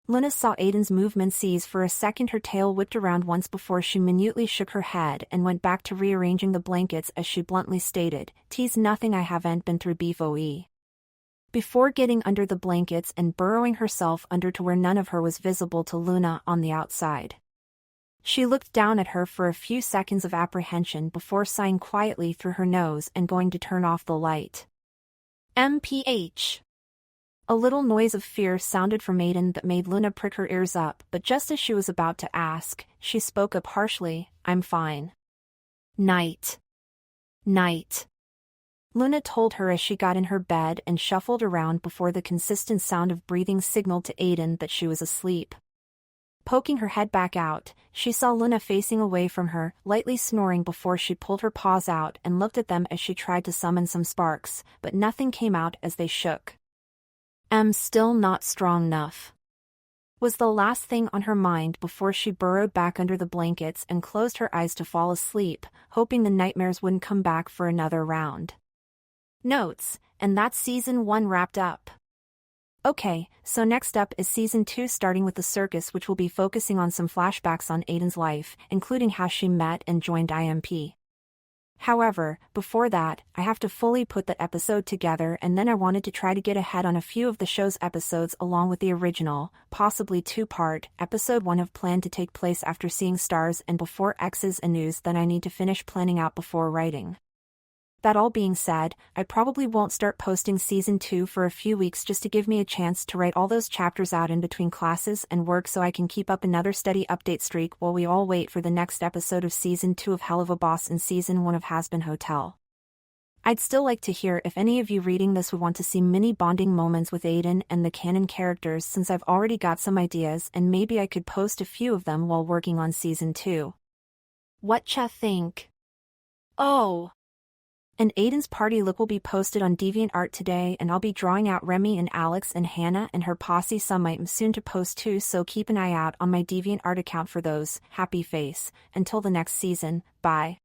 Luna saw Aiden's movement seize for a second. Her tail whipped around once before she minutely shook her head and went back to rearranging the blankets as she bluntly stated, "Tease nothing, I haven't been through beef. Before getting under the blankets and burrowing herself under to where none of her was visible to Luna on the outside. She looked down at her for a few seconds of apprehension before sighing quietly through her nose and going to turn off the light. MPH. A little noise of fear sounded from Aiden that made Luna prick her ears up, but just as she was about to ask, she spoke up harshly, "I'm fine." Night. Luna told her as she got in her bed and shuffled around before the consistent sound of breathing signaled to Aiden that she was asleep. Poking her head back out, she saw Luna facing away from her, lightly snoring before she pulled her paws out and looked at them as she tried to summon some sparks, but nothing came out as they shook. "I'm still not strong enough," was the last thing on her mind before she burrowed back under the blankets and closed her eyes to fall asleep, hoping the nightmares wouldn't come back for another round. Notes, and that's Season 1 wrapped up. Okay, so next up is Season 2 starting with the circus, which will be focusing on some flashbacks on Aiden's life, including how she met and joined IMP. However, before that, I have to fully put that episode together, and then I wanted to try to get ahead on a few of the show's episodes along with the original, possibly two-part, episode 1 of planned to take place after seeing stars and before X's and news that I need to finish planning out before writing. That all being said, I probably won't start posting Season 2 for a few weeks just to give me a chance to write all those chapters out in between classes and work so I can keep up another steady update streak while we all wait for the next episode of Season 2 of Helluva Boss and Season 1 of Hazbin Hotel. I'd still like to hear if any of you reading this would want to see mini bonding moments with Aiden and the canon characters, since I've already got some ideas and maybe I could post a few of them while working on Season 2. Whatcha think? Oh! And Aiden's party look will be posted on DeviantArt today, and I'll be drawing out Remy and Alex and Hannah and her posse. Some might soon to post too, so keep an eye out on my DeviantArt account for those. Happy face. Until the next season, bye.